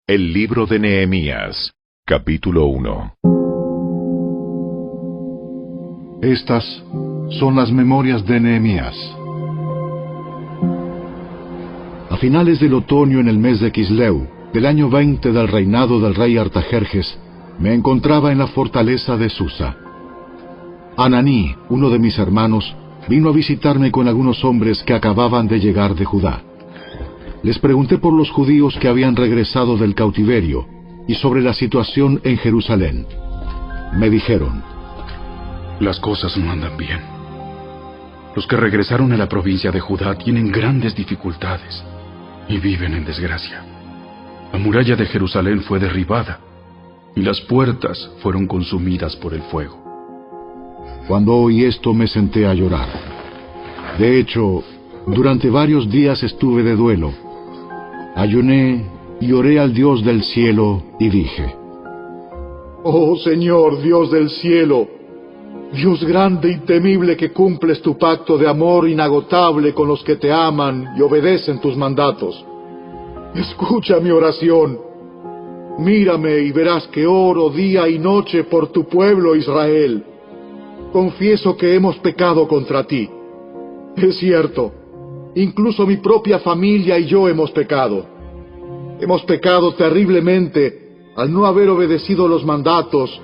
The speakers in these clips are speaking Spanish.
El libro de Nehemías, capítulo 1. Estas son las memorias de Nehemías. A finales del otoño, en el mes de Quisleu, del año 20 del reinado del rey Artajerjes, me encontraba en la fortaleza de Susa. Ananí, uno de mis hermanos, vino a visitarme con algunos hombres que acababan de llegar de Judá. Les pregunté por los judíos que habían regresado del cautiverio y sobre la situación en Jerusalén. Me dijeron: las cosas no andan bien. Los que regresaron a la provincia de Judá tienen grandes dificultades y viven en desgracia. La muralla de Jerusalén fue derribada y las puertas fueron consumidas por el fuego. Cuando oí esto me senté a llorar. De hecho, durante varios días estuve de duelo. Ayuné y oré al Dios del cielo y dije: Oh Señor, Dios del cielo, Dios grande y temible, que cumples tu pacto de amor inagotable con los que te aman y obedecen tus mandatos. Escucha mi oración. Mírame y verás que oro día y noche por tu pueblo Israel. Confieso que hemos pecado contra ti. Es cierto, incluso mi propia familia y yo hemos pecado. Hemos pecado terriblemente al no haber obedecido los mandatos,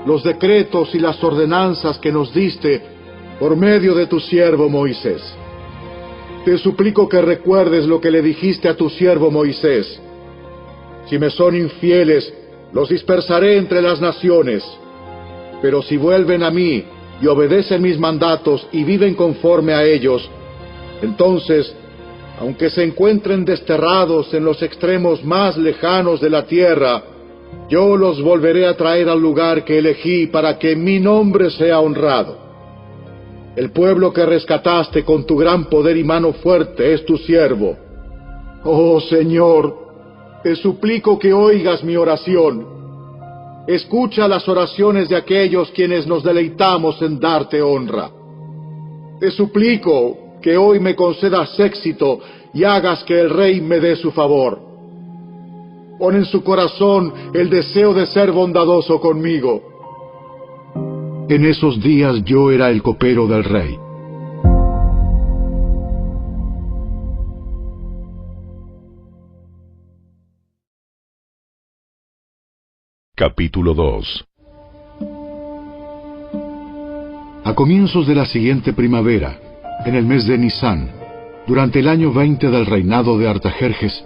los decretos y las ordenanzas que nos diste por medio de tu siervo Moisés. Te suplico que recuerdes lo que le dijiste a tu siervo Moisés. Si me son infieles, los dispersaré entre las naciones. Pero si vuelven a mí y obedecen mis mandatos y viven conforme a ellos, entonces, aunque se encuentren desterrados en los extremos más lejanos de la tierra, yo los volveré a traer al lugar que elegí para que mi nombre sea honrado. El pueblo que rescataste con tu gran poder y mano fuerte es tu siervo. Oh Señor, te suplico que oigas mi oración. Escucha las oraciones de aquellos quienes nos deleitamos en darte honra. Te suplico que hoy me concedas éxito y hagas que el rey me dé su favor. Pon en su corazón el deseo de ser bondadoso conmigo. En esos días yo era el copero del rey. Capítulo 2. A comienzos de la siguiente primavera, en el mes de Nisán, durante el año 20 del reinado de Artajerjes,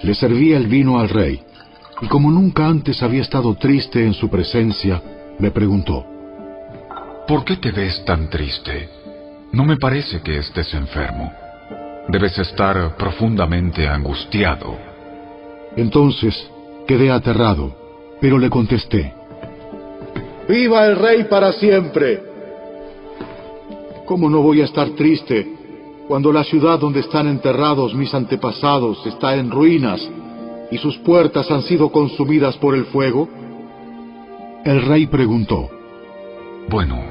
le servía el vino al rey, y como nunca antes había estado triste en su presencia, me preguntó: ¿por qué te ves tan triste? No me parece que estés enfermo. Debes estar profundamente angustiado. Entonces quedé aterrado, pero le contesté: ¡Viva el rey para siempre! ¿Cómo no voy a estar triste cuando la ciudad donde están enterrados mis antepasados está en ruinas y sus puertas han sido consumidas por el fuego? El rey preguntó: bueno,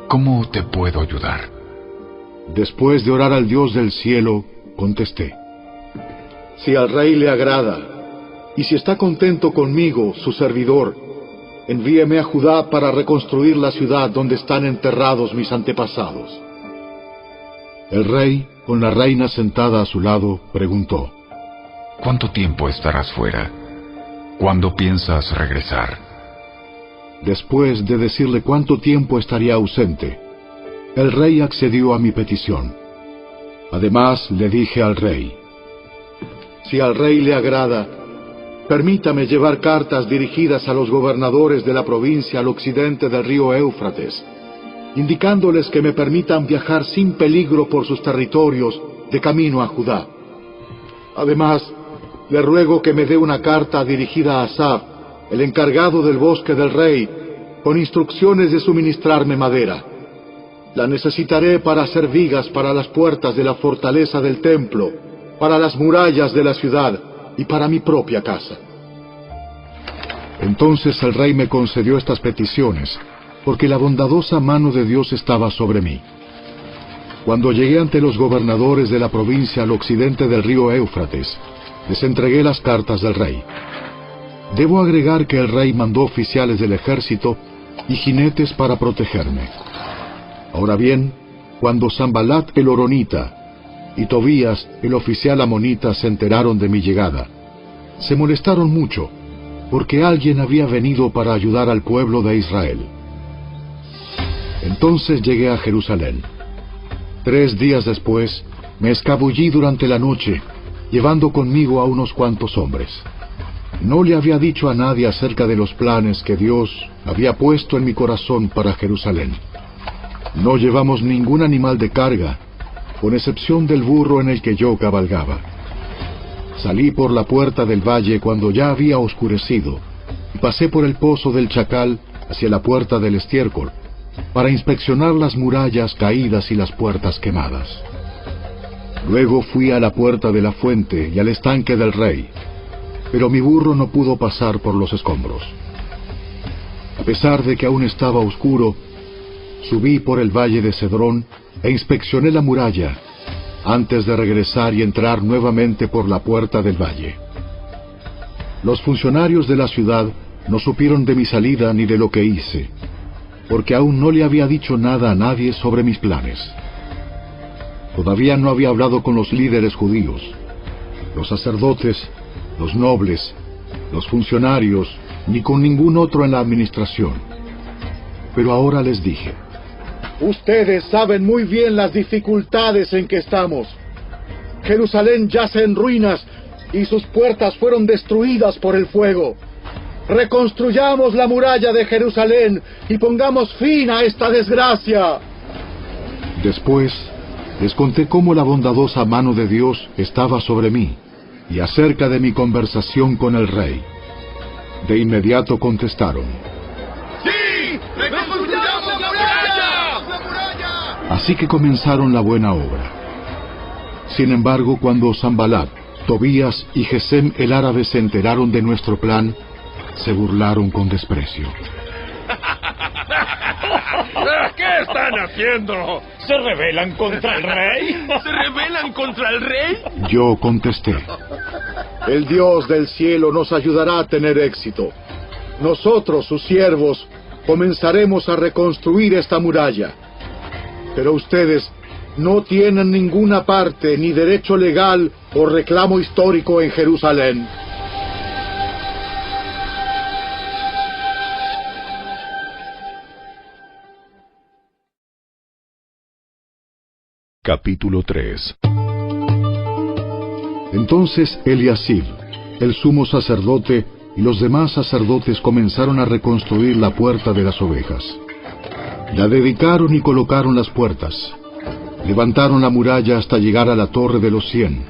¿cómo te puedo ayudar? Después de orar al Dios del cielo, contesté: si al rey le agrada, y si está contento conmigo, su servidor, envíeme a Judá para reconstruir la ciudad donde están enterrados mis antepasados. El rey, con la reina sentada a su lado, preguntó: ¿cuánto tiempo estarás fuera? ¿Cuándo piensas regresar? Después de decirle cuánto tiempo estaría ausente, el rey accedió a mi petición. Además, le dije al rey: si al rey le agrada, permítame llevar cartas dirigidas a los gobernadores de la provincia al occidente del río Éufrates, indicándoles que me permitan viajar sin peligro por sus territorios de camino a Judá. Además, le ruego que me dé una carta dirigida a Asaf, el encargado del bosque del rey, con instrucciones de suministrarme madera. La necesitaré para hacer vigas para las puertas de la fortaleza del templo, para las murallas de la ciudad y para mi propia casa. Entonces el rey me concedió estas peticiones, porque la bondadosa mano de Dios estaba sobre mí. Cuando llegué ante los gobernadores de la provincia al occidente del río Éufrates, les entregué las cartas del rey. Debo agregar que el rey mandó oficiales del ejército y jinetes para protegerme. Ahora bien, cuando Sanbalat el horonita y Tobías el oficial amonita se enteraron de mi llegada, se molestaron mucho, porque alguien había venido para ayudar al pueblo de Israel. Entonces llegué a Jerusalén. 3 días después, me escabullí durante la noche, llevando conmigo a unos cuantos hombres. No le había dicho a nadie acerca de los planes que Dios había puesto en mi corazón para Jerusalén. No llevamos ningún animal de carga, con excepción del burro en el que yo cabalgaba. Salí por la puerta del valle cuando ya había oscurecido, y pasé por el pozo del Chacal hacia la puerta del estiércol, para inspeccionar las murallas caídas y las puertas quemadas. Luego fui a la puerta de la fuente y al estanque del rey, pero mi burro no pudo pasar por los escombros. A pesar de que aún estaba oscuro, subí por el valle de Cedrón e inspeccioné la muralla, antes de regresar y entrar nuevamente por la puerta del valle. Los funcionarios de la ciudad no supieron de mi salida ni de lo que hice, porque aún no le había dicho nada a nadie sobre mis planes. Todavía no había hablado con los líderes judíos, los sacerdotes, los nobles, los funcionarios, ni con ningún otro en la administración. Pero ahora les dije: ustedes saben muy bien las dificultades en que estamos. Jerusalén yace en ruinas y sus puertas fueron destruidas por el fuego. Reconstruyamos la muralla de Jerusalén y pongamos fin a esta desgracia. Después les conté cómo la bondadosa mano de Dios estaba sobre mí, y acerca de mi conversación con el rey. De inmediato contestaron: ¡Sí! ¡Reconstruyamos la muralla! Así que comenzaron la buena obra. Sin embargo, cuando Sanbalat, Tobías y Gesem el árabe se enteraron de nuestro plan, se burlaron con desprecio. ¿Qué están haciendo? ¿Se rebelan contra el rey? ¿Se rebelan contra el rey? Yo contesté: El Dios del cielo nos ayudará a tener éxito. Nosotros, sus siervos, comenzaremos a reconstruir esta muralla. Pero ustedes no tienen ninguna parte, ni derecho legal o reclamo histórico en Jerusalén. Capítulo 3. Entonces Eliasib, el sumo sacerdote, y los demás sacerdotes comenzaron a reconstruir la puerta de las ovejas. La dedicaron y colocaron las puertas. Levantaron la muralla hasta llegar a la torre de los 100,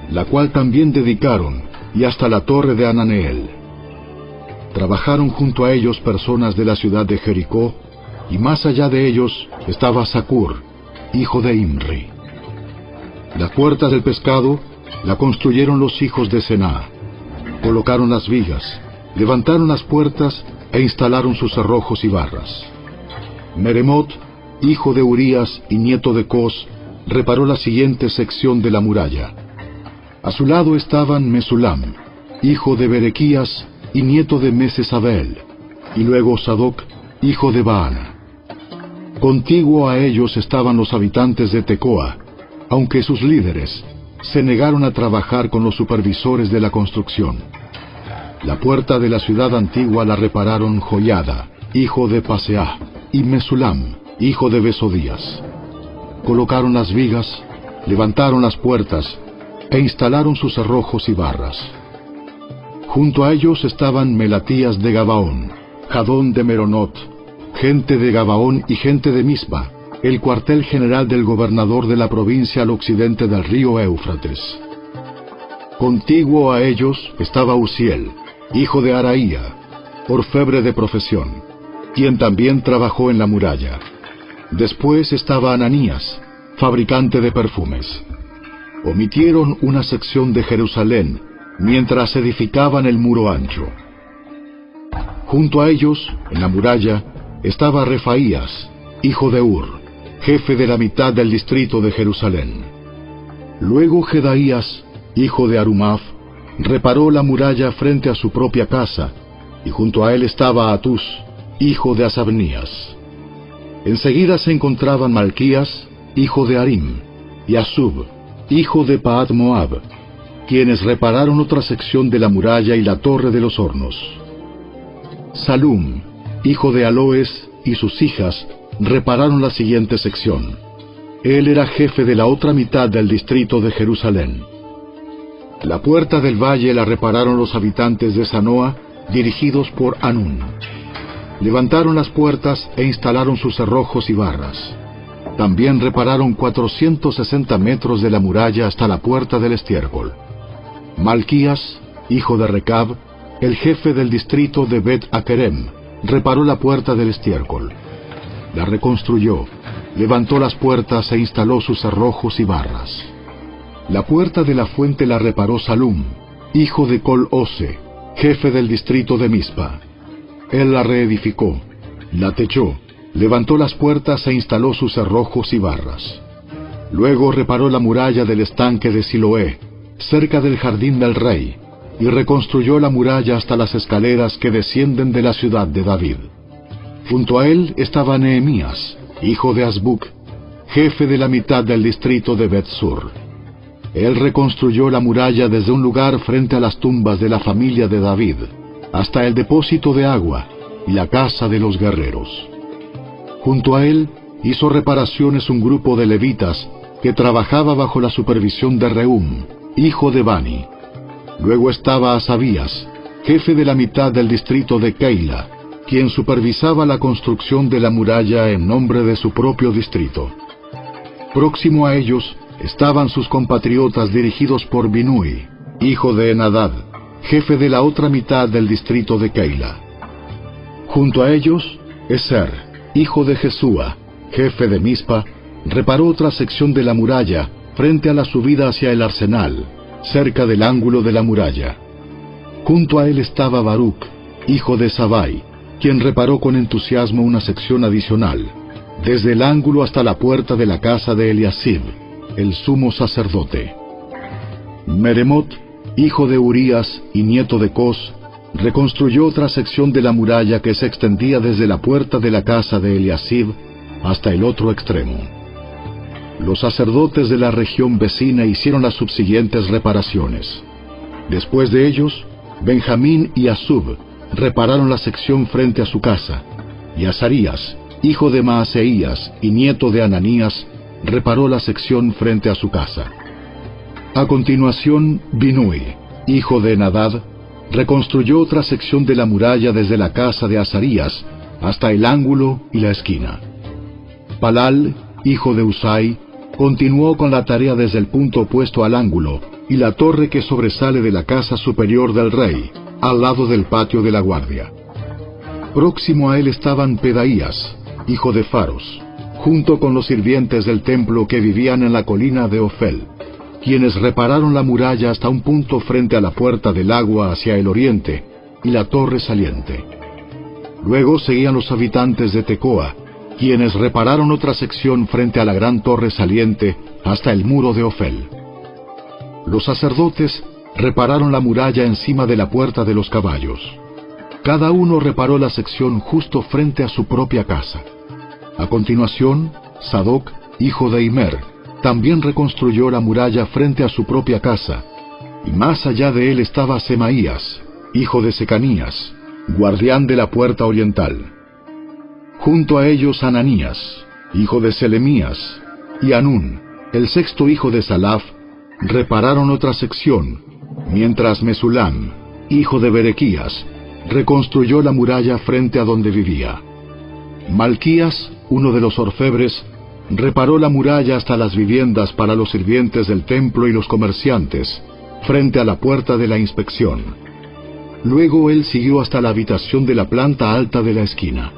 la cual también dedicaron, y hasta la torre de Ananeel. Trabajaron junto a ellos personas de la ciudad de Jericó, y más allá de ellos estaba Zacur, hijo de Imri. La puerta del pescado la construyeron los hijos de Sená. Colocaron las vigas, levantaron las puertas e instalaron sus cerrojos y barras. Meremot, hijo de Urías y nieto de Cos, reparó la siguiente sección de la muralla. A su lado estaban Mesulam, hijo de Berequías y nieto de Mesesabel, y luego Sadoc, hijo de Baana. Contiguo a ellos estaban los habitantes de Tecoa, aunque sus líderes se negaron a trabajar con los supervisores de la construcción. La puerta de la ciudad antigua la repararon Joiada, hijo de Paseah, y Mesulam, hijo de Besodías. Colocaron las vigas, levantaron las puertas, e instalaron sus cerrojos y barras. Junto a ellos estaban Melatías de Gabaón, Jadón de Meronot, gente de Gabaón y gente de Mispa, el cuartel general del gobernador de la provincia al occidente del río Éufrates. Contiguo a ellos estaba Uziel, hijo de Araía, orfebre de profesión, quien también trabajó en la muralla. Después estaba Ananías, fabricante de perfumes. Omitieron una sección de Jerusalén mientras edificaban el muro ancho. Junto a ellos, en la muralla, estaba Refaías, hijo de Ur, jefe de la mitad del distrito de Jerusalén. Luego Jedaías, hijo de Arumaf, reparó la muralla frente a su propia casa, y junto a él estaba Atús, hijo de Asabnías. Enseguida se encontraban Malquías, hijo de Harim, y Asub, hijo de Pahat Moab, quienes repararon otra sección de la muralla y la torre de los hornos. Salum, hijo de Aloes, y sus hijas repararon la siguiente sección. Él era jefe de la otra mitad del distrito de Jerusalén. La puerta del valle la repararon los habitantes de Zanoa, dirigidos por Anún. Levantaron las puertas e instalaron sus cerrojos y barras. También repararon 460 metros de la muralla hasta la puerta del estiércol. Malquías, hijo de Recab, el jefe del distrito de Bet-Akerem, reparó la puerta del estiércol. La reconstruyó, levantó las puertas e instaló sus cerrojos y barras. La puerta de la fuente la reparó Salum, hijo de Col-Ose, jefe del distrito de Mispa. Él la reedificó, la techó, levantó las puertas e instaló sus cerrojos y barras. Luego reparó la muralla del estanque de Siloé, cerca del jardín del rey, y reconstruyó la muralla hasta las escaleras que descienden de la ciudad de David. Junto a él estaba Nehemías, hijo de Azbuc, jefe de la mitad del distrito de Bet-Sur. Él reconstruyó la muralla desde un lugar frente a las tumbas de la familia de David, hasta el depósito de agua y la casa de los guerreros. Junto a él hizo reparaciones un grupo de levitas que trabajaba bajo la supervisión de Reum, hijo de Bani. Luego estaba Asabías, jefe de la mitad del distrito de Keila, quien supervisaba la construcción de la muralla en nombre de su propio distrito. Próximo a ellos estaban sus compatriotas dirigidos por Binui, hijo de Enadad, jefe de la otra mitad del distrito de Keila. Junto a ellos, Eser, hijo de Jesúa, jefe de Mispa, reparó otra sección de la muralla frente a la subida hacia el arsenal, cerca del ángulo de la muralla. Junto a él estaba Baruc, hijo de Sabai, quien reparó con entusiasmo una sección adicional, desde el ángulo hasta la puerta de la casa de Eliasib, el sumo sacerdote. Meremot, hijo de Urías y nieto de Cos, reconstruyó otra sección de la muralla que se extendía desde la puerta de la casa de Eliasib hasta el otro extremo. Los sacerdotes de la región vecina hicieron las subsiguientes reparaciones. Después de ellos, Benjamín y Asub repararon la sección frente a su casa, y Azarías, hijo de Maaseías y nieto de Ananías, reparó la sección frente a su casa. A continuación, Binui, hijo de Enadad, reconstruyó otra sección de la muralla desde la casa de Azarías hasta el ángulo y la esquina. Palal, hijo de Usai, continuó con la tarea desde el punto opuesto al ángulo y la torre que sobresale de la casa superior del rey, al lado del patio de la guardia. Próximo a él estaban Pedaías, hijo de Faros, junto con los sirvientes del templo que vivían en la colina de Ofel, quienes repararon la muralla hasta un punto frente a la puerta del agua hacia el oriente y la torre saliente. Luego seguían los habitantes de Tecoa, quienes repararon otra sección frente a la gran torre saliente hasta el muro de Ofel. Los sacerdotes repararon la muralla encima de la puerta de los caballos. Cada uno reparó la sección justo frente a su propia casa. A continuación, Sadoc, hijo de Imer, también reconstruyó la muralla frente a su propia casa, y más allá de él estaba Semaías, hijo de Secanías, guardián de la puerta oriental. Junto a ellos Ananías, hijo de Selemías, y Anún, el sexto hijo de Salaf, repararon otra sección, mientras Mesulam, hijo de Berequías, reconstruyó la muralla frente a donde vivía. Malquías, uno de los orfebres, reparó la muralla hasta las viviendas para los sirvientes del templo y los comerciantes, frente a la puerta de la inspección. Luego él siguió hasta la habitación de la planta alta de la esquina.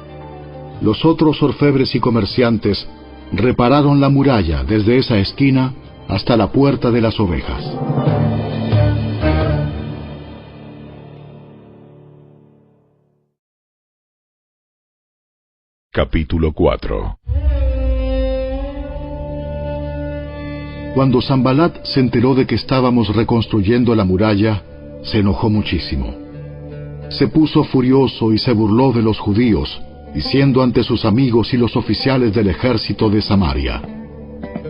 Los otros orfebres y comerciantes repararon la muralla desde esa esquina hasta la puerta de las ovejas. Capítulo 4. Cuando Sanbalat se enteró de que estábamos reconstruyendo la muralla, se enojó muchísimo. Se puso furioso y se burló de los judíos, diciendo ante sus amigos y los oficiales del ejército de Samaria: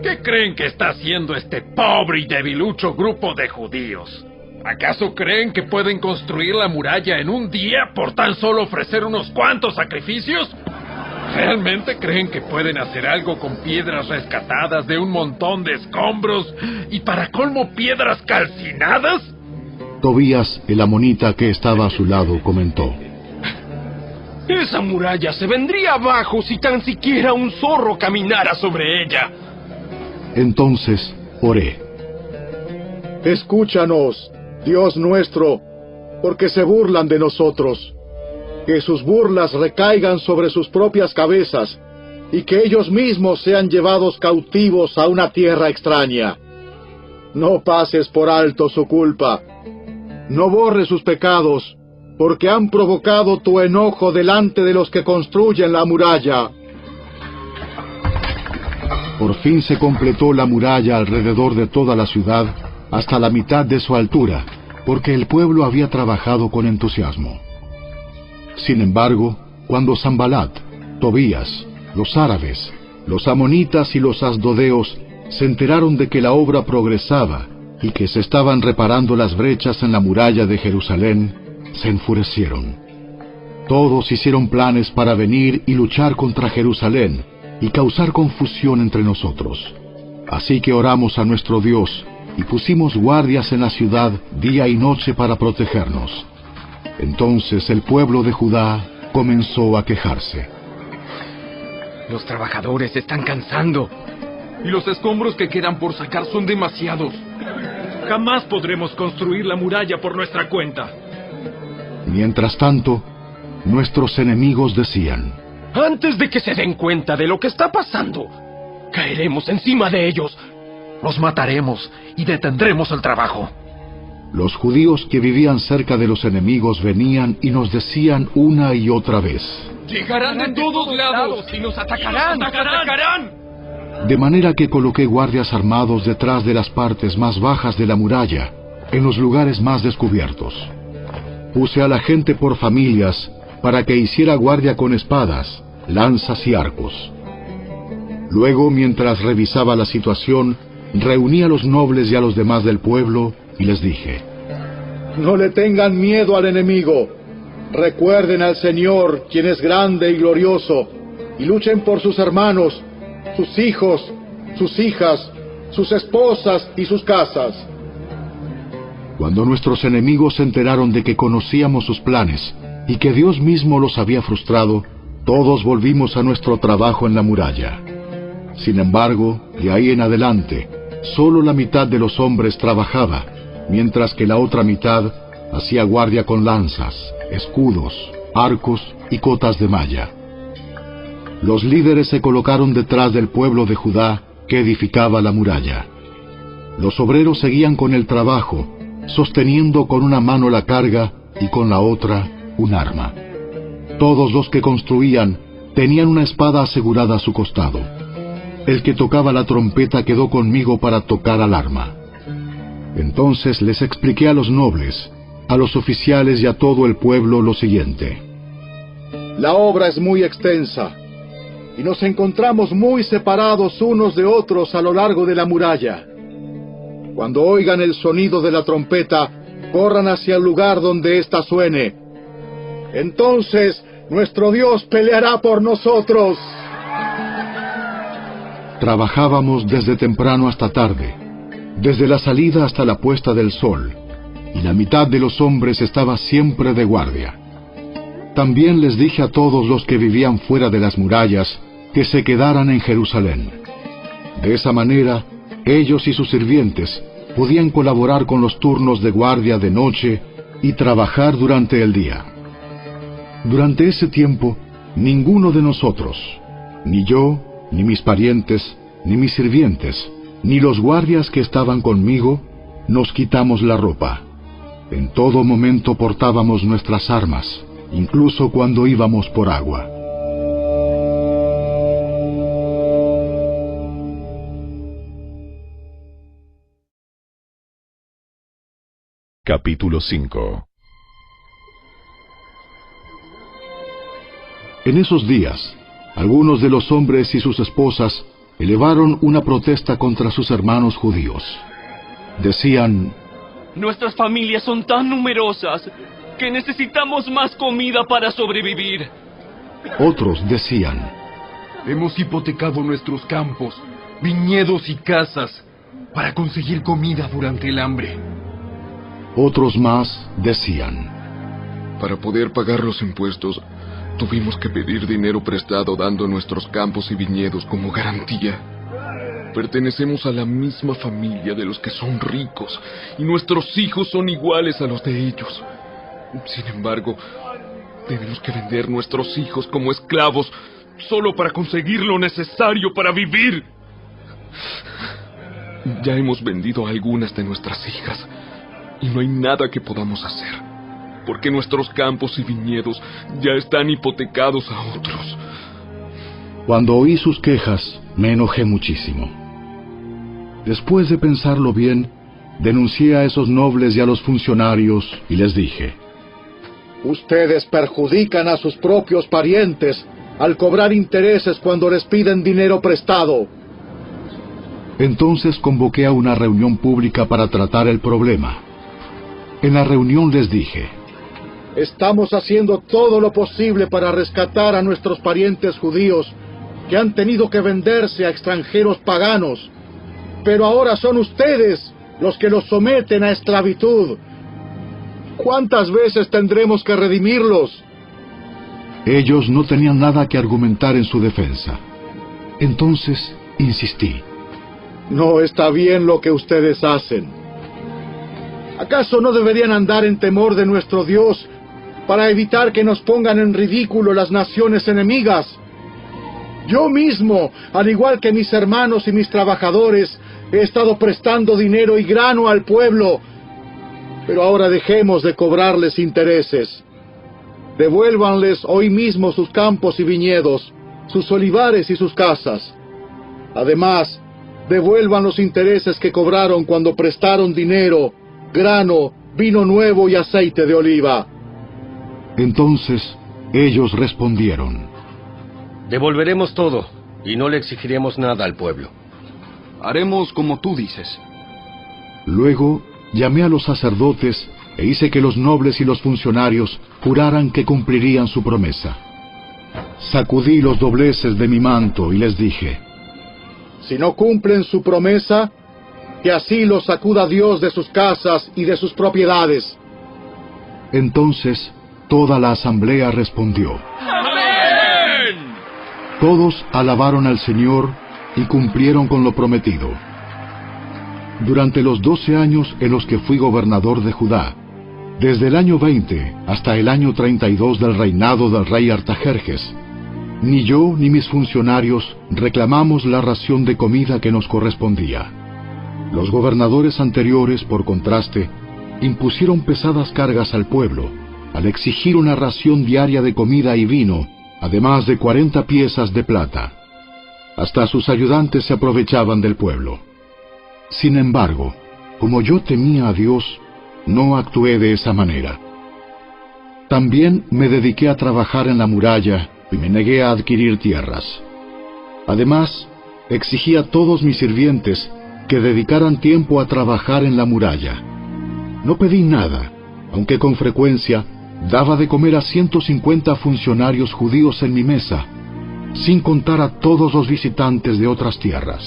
¿Qué creen que está haciendo este pobre y debilucho grupo de judíos? ¿Acaso creen que pueden construir la muralla en un día por tan solo ofrecer unos cuantos sacrificios? ¿Realmente creen que pueden hacer algo con piedras rescatadas de un montón de escombros y para colmo piedras calcinadas? Tobías, el amonita que estaba a su lado, comentó: Esa muralla se vendría abajo si tan siquiera un zorro caminara sobre ella. Entonces oré: Escúchanos, Dios nuestro, porque se burlan de nosotros. Que sus burlas recaigan sobre sus propias cabezas, y que ellos mismos sean llevados cautivos a una tierra extraña. No pases por alto su culpa. No borres sus pecados, porque han provocado tu enojo delante de los que construyen la muralla. Por fin se completó la muralla alrededor de toda la ciudad, hasta la mitad de su altura, porque el pueblo había trabajado con entusiasmo. Sin embargo, cuando Sanbalat, Tobías, los árabes, los amonitas y los asdodeos se enteraron de que la obra progresaba y que se estaban reparando las brechas en la muralla de Jerusalén, se enfurecieron. Todos hicieron planes para venir y luchar contra Jerusalén y causar confusión entre nosotros. Así que oramos a nuestro Dios y pusimos guardias en la ciudad día y noche para protegernos. Entonces el pueblo de Judá comenzó a quejarse: Los trabajadores se están cansando, y los escombros que quedan por sacar son demasiados. Jamás podremos construir la muralla por nuestra cuenta. Mientras tanto, nuestros enemigos decían: Antes de que se den cuenta de lo que está pasando, caeremos encima de ellos, los mataremos y detendremos el trabajo. Los judíos que vivían cerca de los enemigos venían y nos decían una y otra vez: Llegarán de todos lados y nos atacarán. De manera que coloqué guardias armados detrás de las partes más bajas de la muralla, en los lugares más descubiertos. Puse a la gente por familias para que hiciera guardia con espadas, lanzas y arcos. Luego, mientras revisaba la situación, reuní a los nobles y a los demás del pueblo y les dije: No le tengan miedo al enemigo. Recuerden al Señor, quien es grande y glorioso, y luchen por sus hermanos, sus hijos, sus hijas, sus esposas y sus casas. Cuando nuestros enemigos se enteraron de que conocíamos sus planes y que Dios mismo los había frustrado, todos volvimos a nuestro trabajo en la muralla. Sin embargo, de ahí en adelante, solo la mitad de los hombres trabajaba, mientras que la otra mitad hacía guardia con lanzas, escudos, arcos y cotas de malla. Los líderes se colocaron detrás del pueblo de Judá que edificaba la muralla. Los obreros seguían con el trabajo, sosteniendo con una mano la carga y con la otra un arma. Todos los que construían tenían una espada asegurada a su costado. El que tocaba la trompeta quedó conmigo para tocar al arma. Entonces les expliqué a los nobles, a los oficiales y a todo el pueblo lo siguiente: La obra es muy extensa, y nos encontramos muy separados unos de otros a lo largo de la muralla. Cuando oigan el sonido de la trompeta, corran hacia el lugar donde ésta suene. Entonces nuestro Dios peleará por nosotros. Trabajábamos desde temprano hasta tarde, desde la salida hasta la puesta del sol, y la mitad de los hombres estaba siempre de guardia. También les dije a todos los que vivían fuera de las murallas que se quedaran en Jerusalén. De esa manera, ellos y sus sirvientes podían colaborar con los turnos de guardia de noche y trabajar durante el día. Durante ese tiempo, ninguno de nosotros, ni yo, ni mis parientes, ni mis sirvientes, ni los guardias que estaban conmigo, nos quitamos la ropa. En todo momento portábamos nuestras armas, incluso cuando íbamos por agua. Capítulo 5. En esos días, algunos de los hombres y sus esposas elevaron una protesta contra sus hermanos judíos. Decían: nuestras familias son tan numerosas que necesitamos más comida para sobrevivir. Otros decían: hemos hipotecado nuestros campos, viñedos y casas para conseguir comida durante el hambre. Otros más decían: para poder pagar los impuestos, tuvimos que pedir dinero prestado dando nuestros campos y viñedos como garantía. Pertenecemos a la misma familia de los que son ricos, y nuestros hijos son iguales a los de ellos. Sin embargo, tenemos que vender nuestros hijos como esclavos solo para conseguir lo necesario para vivir. Ya hemos vendido a algunas de nuestras hijas, y no hay nada que podamos hacer, porque nuestros campos y viñedos ya están hipotecados a otros. Cuando oí sus quejas, me enojé muchísimo. Después de pensarlo bien, denuncié a esos nobles y a los funcionarios y les dije: ustedes perjudican a sus propios parientes al cobrar intereses cuando les piden dinero prestado. Entonces convoqué a una reunión pública para tratar el problema. En la reunión les dije: estamos haciendo todo lo posible para rescatar a nuestros parientes judíos que han tenido que venderse a extranjeros paganos, pero ahora son ustedes los que los someten a esclavitud. ¿Cuántas veces tendremos que redimirlos? Ellos no tenían nada que argumentar en su defensa. Entonces insistí: no está bien lo que ustedes hacen. ¿Acaso no deberían andar en temor de nuestro Dios para evitar que nos pongan en ridículo las naciones enemigas? Yo mismo, al igual que mis hermanos y mis trabajadores, he estado prestando dinero y grano al pueblo, pero ahora dejemos de cobrarles intereses. Devuélvanles hoy mismo sus campos y viñedos, sus olivares y sus casas. Además, devuelvan los intereses que cobraron cuando prestaron dinero, grano, vino nuevo y aceite de oliva. Entonces ellos respondieron: devolveremos todo y no le exigiremos nada al pueblo. Haremos como tú dices. Luego llamé a los sacerdotes e hice que los nobles y los funcionarios juraran que cumplirían su promesa. Sacudí los dobleces de mi manto y les dije: si no cumplen su promesa, que así los sacuda Dios de sus casas y de sus propiedades. Entonces toda la asamblea respondió: ¡Amén! Todos alabaron al Señor y cumplieron con lo prometido. Durante los 12 años en los que fui gobernador de Judá, desde el año 20 hasta el año 32 del reinado del rey Artajerjes, ni yo ni mis funcionarios reclamamos la ración de comida que nos correspondía. Los gobernadores anteriores, por contraste, impusieron pesadas cargas al pueblo, al exigir una ración diaria de comida y vino, además de 40 piezas de plata. Hasta sus ayudantes se aprovechaban del pueblo. Sin embargo, como yo temía a Dios, no actué de esa manera. También me dediqué a trabajar en la muralla y me negué a adquirir tierras. Además, exigí a todos mis sirvientes que dedicaran tiempo a trabajar en la muralla. No pedí nada, aunque con frecuencia daba de comer a 150 funcionarios judíos en mi mesa, sin contar a todos los visitantes de otras tierras.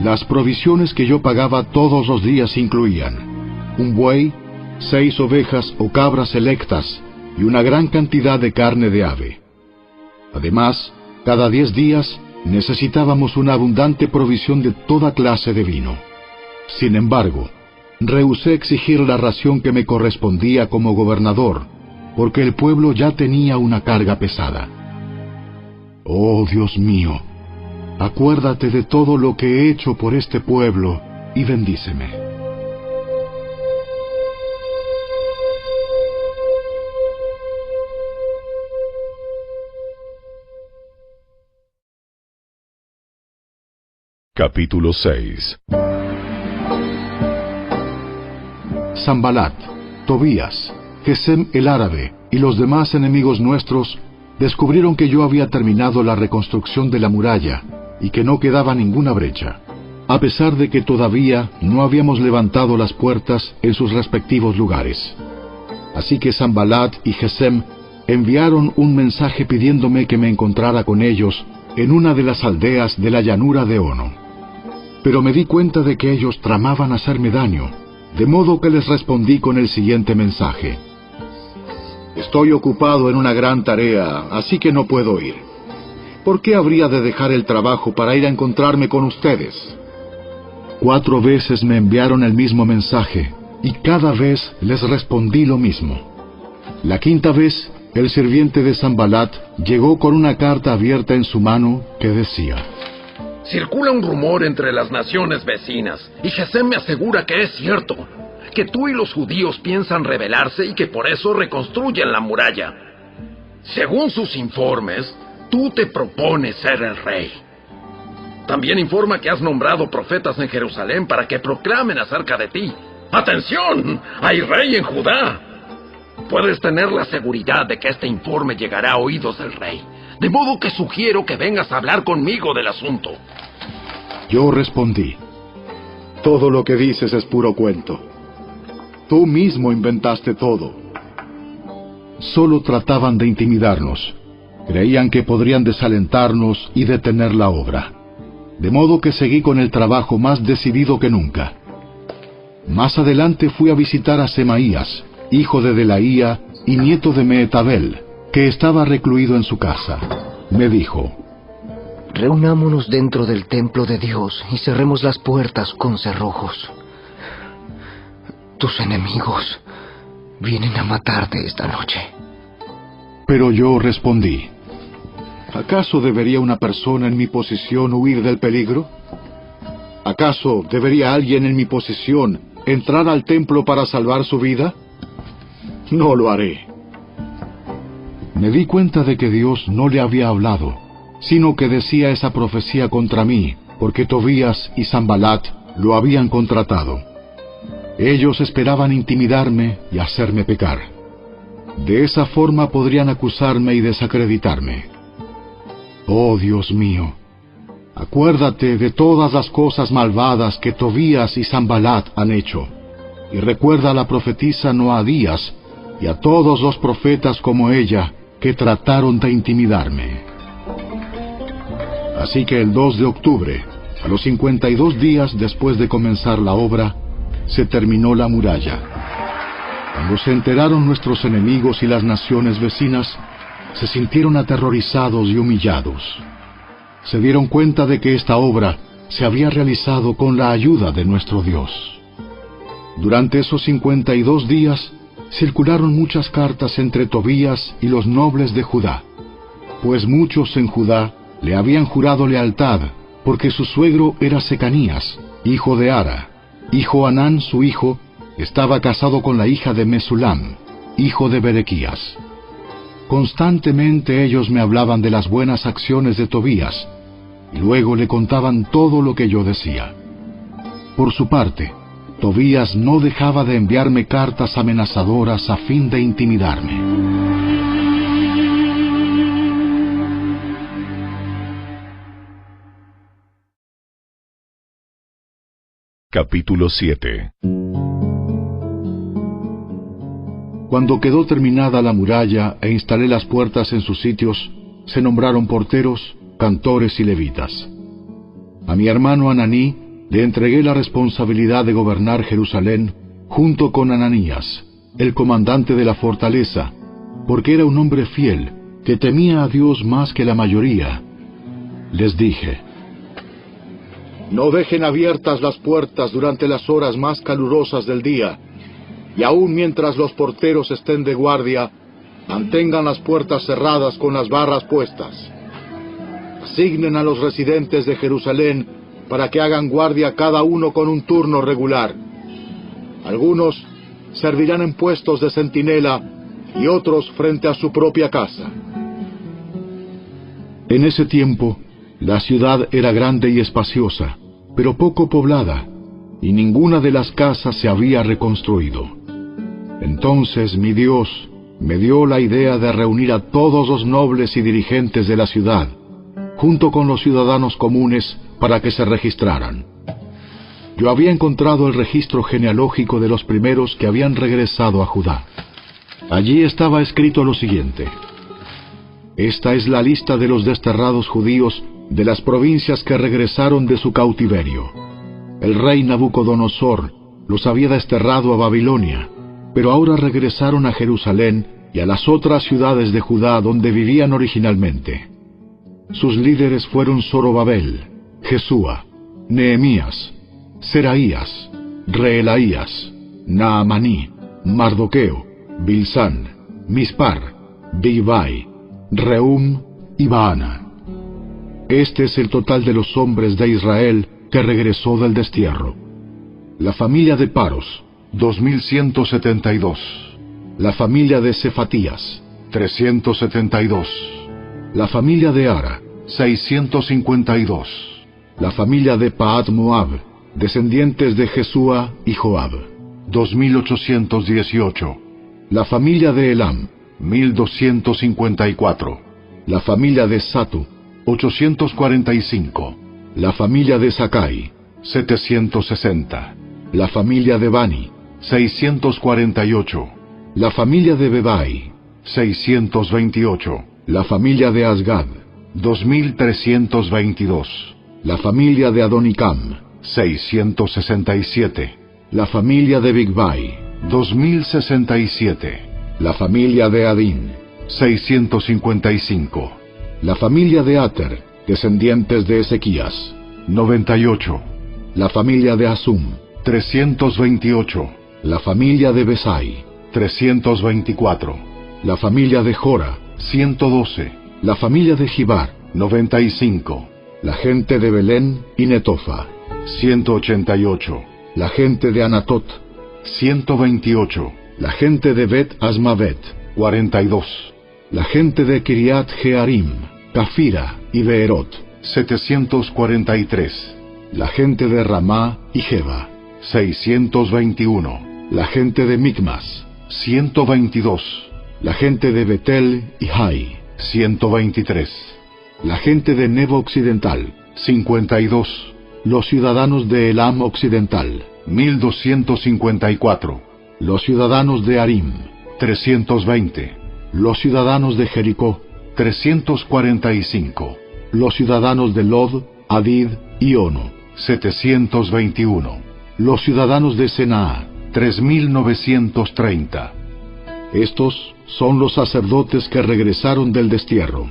Las provisiones que yo pagaba todos los días incluían un buey, 6 ovejas o cabras selectas y una gran cantidad de carne de ave. Además, cada 10 días necesitábamos una abundante provisión de toda clase de vino. Sin embargo, rehusé exigir la ración que me correspondía como gobernador, porque el pueblo ya tenía una carga pesada. Oh Dios mío, acuérdate de todo lo que he hecho por este pueblo y bendíceme. Capítulo 6. Sanbalat, Tobías, Gesem el árabe y los demás enemigos nuestros descubrieron que yo había terminado la reconstrucción de la muralla y que no quedaba ninguna brecha, a pesar de que todavía no habíamos levantado las puertas en sus respectivos lugares. Así que Sanbalat y Gesem enviaron un mensaje pidiéndome que me encontrara con ellos en una de las aldeas de la llanura de Ono. Pero me di cuenta de que ellos tramaban hacerme daño, de modo que les respondí con el siguiente mensaje: Estoy ocupado en una gran tarea, así que no puedo ir. ¿Por qué habría de dejar el trabajo para ir a encontrarme con ustedes? 4 veces me enviaron el mismo mensaje, y cada vez les respondí lo mismo. La 5ª vez, el sirviente de Sanbalat llegó con una carta abierta en su mano que decía: Circula un rumor entre las naciones vecinas, y Gesem me asegura que es cierto, que tú y los judíos piensan rebelarse y que por eso reconstruyen la muralla. Según sus informes, tú te propones ser el rey. También informa que has nombrado profetas en Jerusalén para que proclamen acerca de ti: ¡Atención! ¡Hay rey en Judá! Puedes tener la seguridad de que este informe llegará a oídos del rey, de modo que sugiero que vengas a hablar conmigo del asunto. Yo respondí: Todo lo que dices es puro cuento. Tú mismo inventaste todo. Solo trataban de intimidarnos. Creían que podrían desalentarnos y detener la obra. De modo que seguí con el trabajo más decidido que nunca. Más adelante fui a visitar a Semaías, hijo de Delaía y nieto de Mehetabel, que estaba recluido en su casa. Me dijo: Reunámonos dentro del templo de Dios y cerremos las puertas con cerrojos. Tus enemigos vienen a matarte esta noche. Pero yo respondí: ¿Acaso debería una persona en mi posición huir del peligro? ¿Acaso debería alguien en mi posición entrar al templo para salvar su vida? No lo haré. Me di cuenta de que Dios no le había hablado, sino que decía esa profecía contra mí, porque Tobías y Sanbalat lo habían contratado. Ellos esperaban intimidarme y hacerme pecar. De esa forma podrían acusarme y desacreditarme. Oh Dios mío, acuérdate de todas las cosas malvadas que Tobías y Sanbalat han hecho, y recuerda a la profetisa Noadías y a todos los profetas como ella que trataron de intimidarme. Así que el 2 de octubre, a los 52 días después de comenzar la obra, se terminó la muralla. Cuando se enteraron nuestros enemigos y las naciones vecinas, se sintieron aterrorizados y humillados. Se dieron cuenta de que esta obra se había realizado con la ayuda de nuestro Dios. Durante esos 52 días, circularon muchas cartas entre Tobías y los nobles de Judá, pues muchos en Judá le habían jurado lealtad, porque su suegro era Secanías, hijo de Ara, y Johanán su hijo estaba casado con la hija de Mesulam, hijo de Berequías. Constantemente ellos me hablaban de las buenas acciones de Tobías, y luego le contaban todo lo que yo decía. Por su parte, Tobías no dejaba de enviarme cartas amenazadoras a fin de intimidarme. Capítulo 7. Cuando quedó terminada la muralla e instalé las puertas en sus sitios, se nombraron porteros, cantores y levitas. A mi hermano Ananí le entregué la responsabilidad de gobernar Jerusalén junto con Ananías, el comandante de la fortaleza, porque era un hombre fiel, que temía a Dios más que la mayoría. Les dije: No dejen abiertas las puertas durante las horas más calurosas del día, y aún mientras los porteros estén de guardia, mantengan las puertas cerradas con las barras puestas. Asignen a los residentes de Jerusalén para que hagan guardia cada uno con un turno regular. Algunos servirán en puestos de centinela y otros frente a su propia casa. En ese tiempo, la ciudad era grande y espaciosa, pero poco poblada, y ninguna de las casas se había reconstruido. Entonces mi Dios me dio la idea de reunir a todos los nobles y dirigentes de la ciudad, junto con los ciudadanos comunes, para que se registraran. Yo había encontrado el registro genealógico de los primeros que habían regresado a Judá. Allí estaba escrito lo siguiente: esta es la lista de los desterrados judíos de las provincias que regresaron de su cautiverio. El rey Nabucodonosor los había desterrado a Babilonia, pero ahora regresaron a Jerusalén y a las otras ciudades de Judá donde vivían originalmente. Sus líderes fueron Zorobabel, Jesúa, Nehemías, Seraías, Reelaías, Naamaní, Mardoqueo, Bilsán, Mispar, Bigvai, Rehum y Baana. Este es el total de los hombres de Israel que regresó del destierro. La familia de Paros, 2172. La familia de Cefatías, 372. La familia de Ara, 652. La familia de Pahat Moab, descendientes de Jesúa y Joab, 2818. La familia de Elam, 1254. La familia de Satu, 845. La familia de Sakai, 760. La familia de Bani, 648. La familia de Bebai, 628. La familia de Asgad, 2322. La familia de Adonicam, 667. La familia de Bigvai, 2067. La familia de Adín, 655. La familia de Ater, descendientes de Ezequías, 98. La familia de Asum, 328. La familia de Besai, 324. La familia de Jora, 112. La familia de Gibar, 95. La gente de Belén y Netofa, 188. La gente de Anatot, 128. La gente de Bet Asmavet, 42. La gente de Kiriat Jearim, Cafira y Beerot, 743. La gente de Ramá y Jeba, 621. La gente de Micmas, 122. La gente de Betel y Hai, 123. La gente de Nebo Occidental, 52. Los ciudadanos de Elam Occidental, 1254. Los ciudadanos de Arim, 320. Los ciudadanos de Jericó, 345. Los ciudadanos de Lod, Hadid y Ono, 721. Los ciudadanos de Senaa, 3930. Estos son los sacerdotes que regresaron del destierro.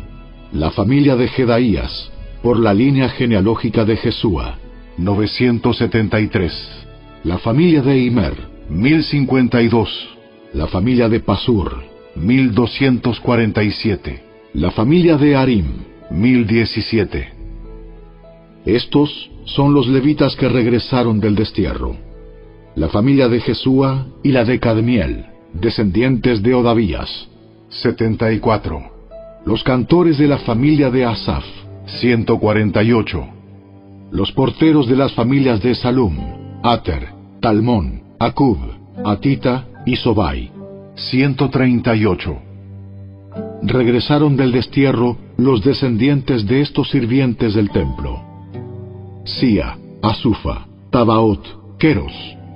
La familia de Jedaías, por la línea genealógica de Jesúa, 973. La familia de Imer, 1052. La familia de Pasur, 1247. La familia de Arim, 1017. Estos son los levitas que regresaron del destierro. La familia de Jesúa y la de Cadmiel, descendientes de Odavías, 74. Los cantores de la familia de Asaf, 148. Los porteros de las familias de Salum, Ater, Talmón, Acub, Atita y Sobai, 138. Regresaron del destierro los descendientes de estos sirvientes del templo: Sia, Asufa, Tabaot, Keros,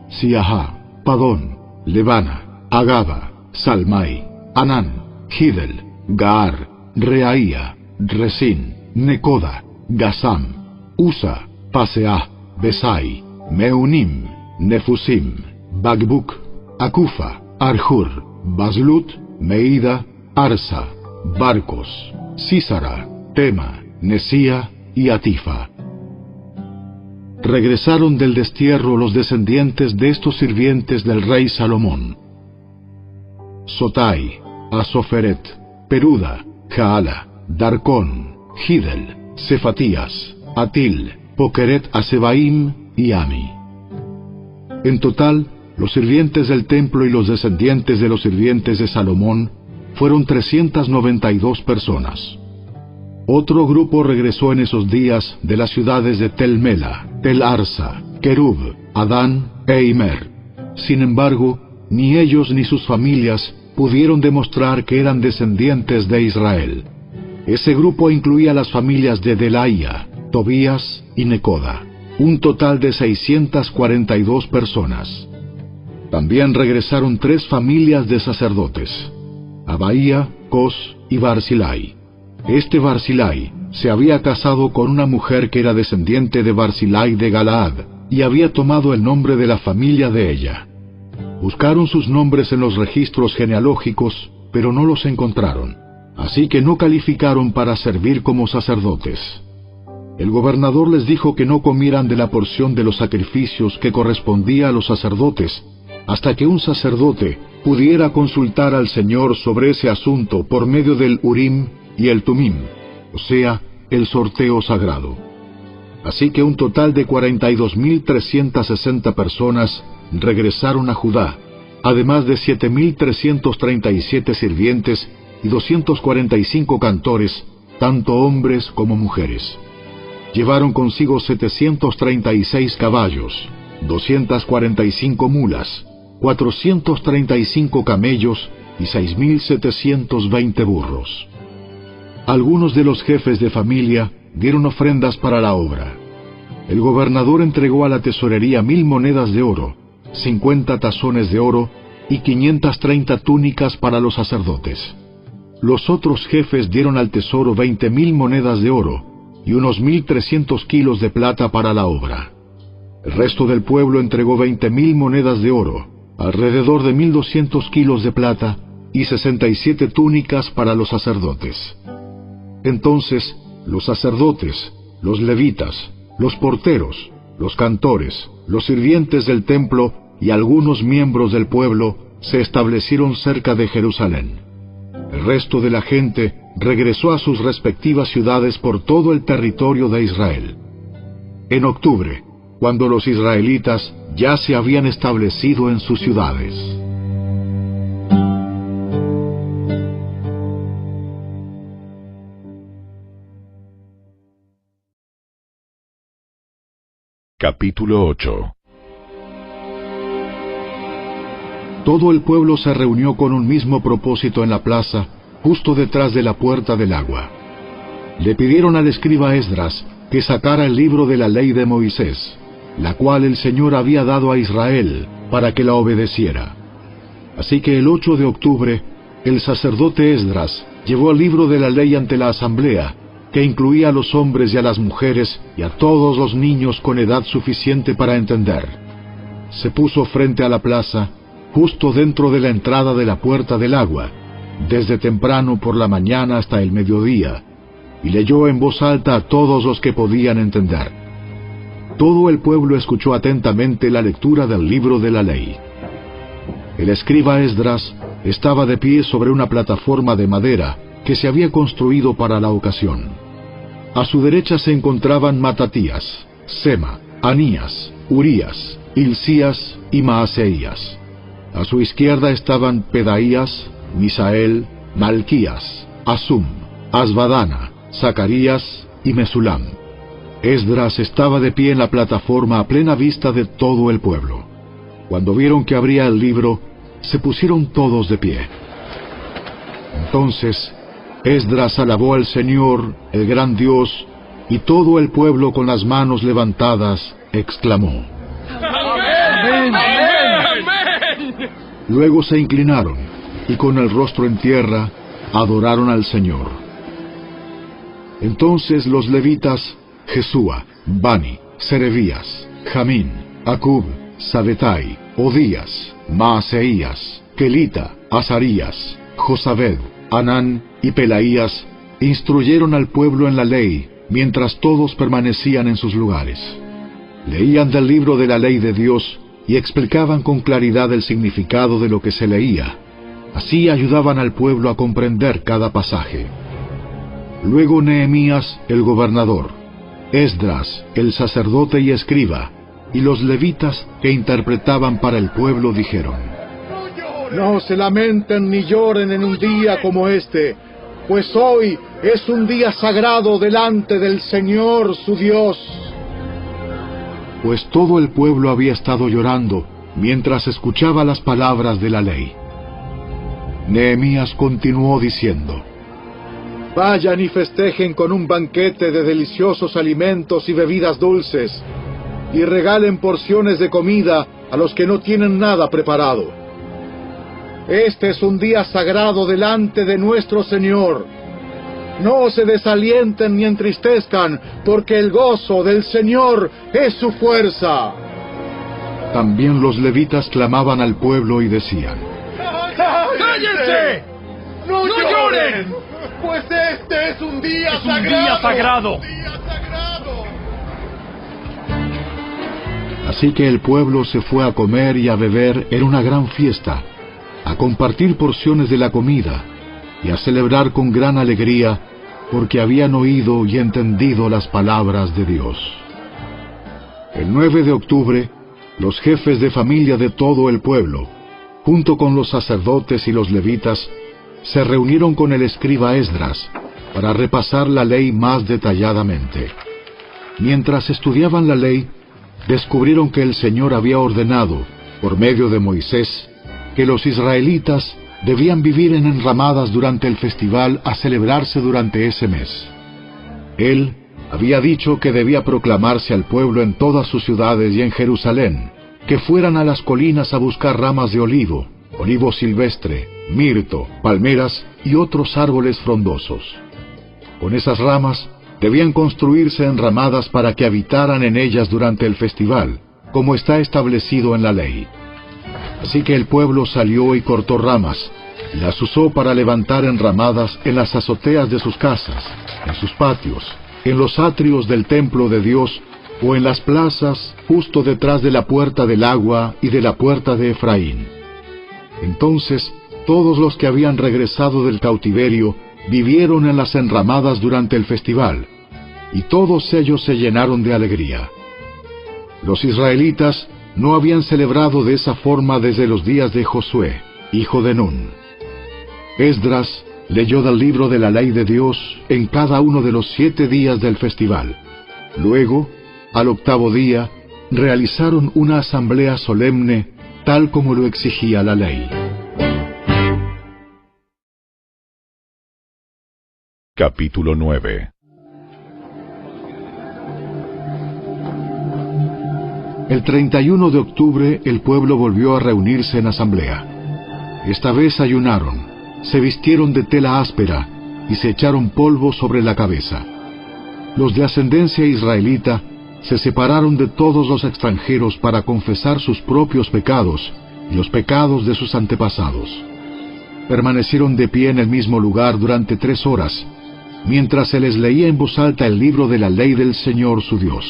Siahá, Padón, Lebana, Agaba, Salmai, Anán, Gidel, Gaar, Reaía, Resín, Necoda, Gasam, Usa, Paseah, Besai, Meunim, Nefusim, Bagbuk, Akufa, Arjur, Baslut, Meida, Arsa, Barcos, Sísara, Tema, Nesía y Atifa. Regresaron del destierro los descendientes de estos sirvientes del rey Salomón: Sotai, Asoferet, Peruda, Jaala, Darcón, Gidel, Cefatías, Atil, Pokeret Asebaim y Ami. En total, los sirvientes del templo y los descendientes de los sirvientes de Salomón fueron 392 personas. Otro grupo regresó en esos días de las ciudades de Tel Mela, Tel Arsa, Kerub, Adán e Imer. Sin embargo, ni ellos ni sus familias pudieron demostrar que eran descendientes de Israel. Ese grupo incluía las familias de Delaía, Tobías y Necoda, un total de 642 personas. También regresaron 3 familias de sacerdotes: Abaía, Cos y Barzilai. Este Barzilai se había casado con una mujer que era descendiente de Barzilai de Galaad, y había tomado el nombre de la familia de ella. Buscaron sus nombres en los registros genealógicos, pero no los encontraron, así que no calificaron para servir como sacerdotes. El gobernador les dijo que no comieran de la porción de los sacrificios que correspondía a los sacerdotes, hasta que un sacerdote pudiera consultar al Señor sobre ese asunto por medio del Urim y el Tumim, o sea, el sorteo sagrado. Así que un total de 42.360 personas regresaron a Judá, además de 7.337 sirvientes y 245 cantores, tanto hombres como mujeres. Llevaron consigo 736 caballos, 245 mulas, 435 camellos y 6.720 burros. Algunos de los jefes de familia dieron ofrendas para la obra. El gobernador entregó a la tesorería 1,000 monedas de oro, 50 tazones de oro y 530 túnicas para los sacerdotes. Los otros jefes dieron al tesoro 20,000 monedas de oro y unos 1,300 kilos de plata para la obra. El resto del pueblo entregó 20,000 monedas de oro, alrededor de 1,200 kilos de plata y 67 túnicas para los sacerdotes. Entonces, los sacerdotes, los levitas, los porteros, los cantores, los sirvientes del templo y algunos miembros del pueblo se establecieron cerca de Jerusalén. El resto de la gente regresó a sus respectivas ciudades por todo el territorio de Israel. En octubre, cuando los israelitas ya se habían establecido en sus ciudades. Capítulo 8. Todo el pueblo se reunió con un mismo propósito en la plaza, justo detrás de la puerta del agua. Le pidieron al escriba Esdras que sacara el libro de la ley de Moisés, la cual el Señor había dado a Israel para que la obedeciera. Así que el 8 de octubre, el sacerdote Esdras llevó el libro de la ley ante la asamblea, que incluía a los hombres y a las mujeres y a todos los niños con edad suficiente para entender. Se puso frente a la plaza, justo dentro de la entrada de la puerta del agua, desde temprano por la mañana hasta el mediodía, y leyó en voz alta a todos los que podían entender. Todo el pueblo escuchó atentamente la lectura del libro de la ley. El escriba Esdras estaba de pie sobre una plataforma de madera que se había construido para la ocasión. A su derecha se encontraban Matatías, Sema, Anías, Urías, Hilcías y Maaseías. A su izquierda estaban Pedaías, Misael, Malquías, Asum, Asbadana, Zacarías y Mesulam. Esdras estaba de pie en la plataforma a plena vista de todo el pueblo. Cuando vieron que abría el libro, se pusieron todos de pie. Entonces Esdras alabó al Señor, el gran Dios, y todo el pueblo con las manos levantadas exclamó: ¡Amén! ¡Amén! Luego se inclinaron y con el rostro en tierra adoraron al Señor. Entonces los levitas Jesúa, Bani, Serebías, Jamín, Acub, Sabetai, Odías, Maaseías, Kelita, Azarías, Josabed, Anán y Pelaías instruyeron al pueblo en la ley mientras todos permanecían en sus lugares. Leían del libro de la ley de Dios y explicaban con claridad el significado de lo que se leía. Así ayudaban al pueblo a comprender cada pasaje. Luego Nehemías, el gobernador, Esdras, el sacerdote y escriba, y los levitas que interpretaban para el pueblo dijeron: No se lamenten ni lloren en un día como este, pues hoy es un día sagrado delante del Señor su Dios. pues todo el pueblo había estado llorando mientras escuchaba las palabras de la ley. Nehemías continuó diciendo: Vayan y festejen con un banquete de deliciosos alimentos y bebidas dulces, y regalen porciones de comida a los que no tienen nada preparado. Este es un día sagrado delante de nuestro Señor. No se desalienten ni entristezcan, porque el gozo del Señor es su fuerza. También los levitas clamaban al pueblo y decían: ¡Cállense! ¡No lloren! Pues este es un día sagrado. ¡Un día sagrado! Así que el pueblo se fue a comer y a beber en una gran fiesta, a compartir porciones de la comida y a celebrar con gran alegría, porque habían oído y entendido las palabras de Dios. El 9 de octubre, los jefes de familia de todo el pueblo, junto con los sacerdotes y los levitas, se reunieron con el escriba Esdras para repasar la ley más detalladamente. Mientras estudiaban la ley, descubrieron que el Señor había ordenado, por medio de Moisés, que los israelitas debían vivir en enramadas durante el festival a celebrarse durante ese mes. Él había dicho que debía proclamarse al pueblo en todas sus ciudades y en Jerusalén, que fueran a las colinas a buscar ramas de olivo, olivo silvestre, mirto, palmeras y otros árboles frondosos. Con esas ramas debían construirse enramadas para que habitaran en ellas durante el festival, como está establecido en la ley. Así que el pueblo salió y cortó ramas, y las usó para levantar enramadas en las azoteas de sus casas, en sus patios, en los atrios del templo de Dios, o en las plazas justo detrás de la puerta del agua y de la puerta de Efraín. Entonces todos los que habían regresado del cautiverio vivieron en las enramadas durante el festival, y todos ellos se llenaron de alegría. Los israelitas no habían celebrado de esa forma desde los días de Josué, hijo de Nun. Esdras leyó del libro de la ley de Dios en cada uno de los 7 días del festival. Luego, al 8º día, realizaron una asamblea solemne, tal como lo exigía la ley. Capítulo 9. El 31 de octubre el pueblo volvió a reunirse en asamblea. Esta vez ayunaron, se vistieron de tela áspera y se echaron polvo sobre la cabeza. Los de ascendencia israelita se separaron de todos los extranjeros para confesar sus propios pecados y los pecados de sus antepasados. Permanecieron de pie en el mismo lugar durante 3 horas, mientras se les leía en voz alta el libro de la ley del Señor su Dios.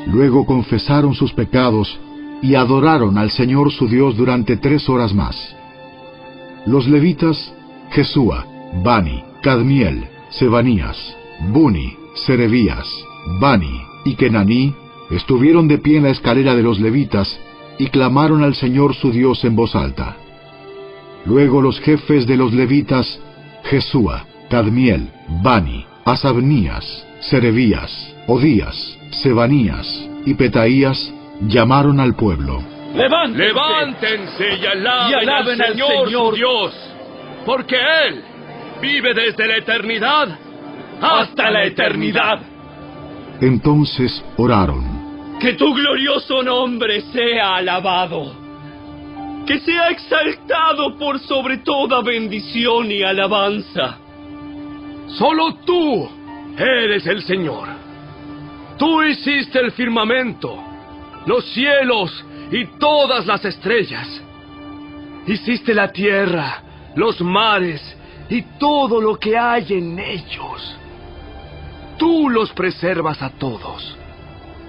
Luego confesaron sus pecados y adoraron al Señor su Dios durante 3 horas más. Los levitas, Jesúa, Bani, Cadmiel, Sebanías, Buni, Serebías, Bani y Kenaní, estuvieron de pie en la escalera de los levitas y clamaron al Señor su Dios en voz alta. Luego los jefes de los levitas, Jesúa, Cadmiel, Bani, Asabnías, Serebías, Odías, Sebanías y Petaías, llamaron al pueblo. ¡Levántense y alaben al Señor su Dios! Porque Él vive desde la eternidad hasta la eternidad. Entonces oraron. Que tu glorioso nombre sea alabado, que sea exaltado por sobre toda bendición y alabanza. Solo tú eres el Señor. Tú hiciste el firmamento, los cielos y todas las estrellas. Hiciste la tierra, los mares y todo lo que hay en ellos. Tú los preservas a todos,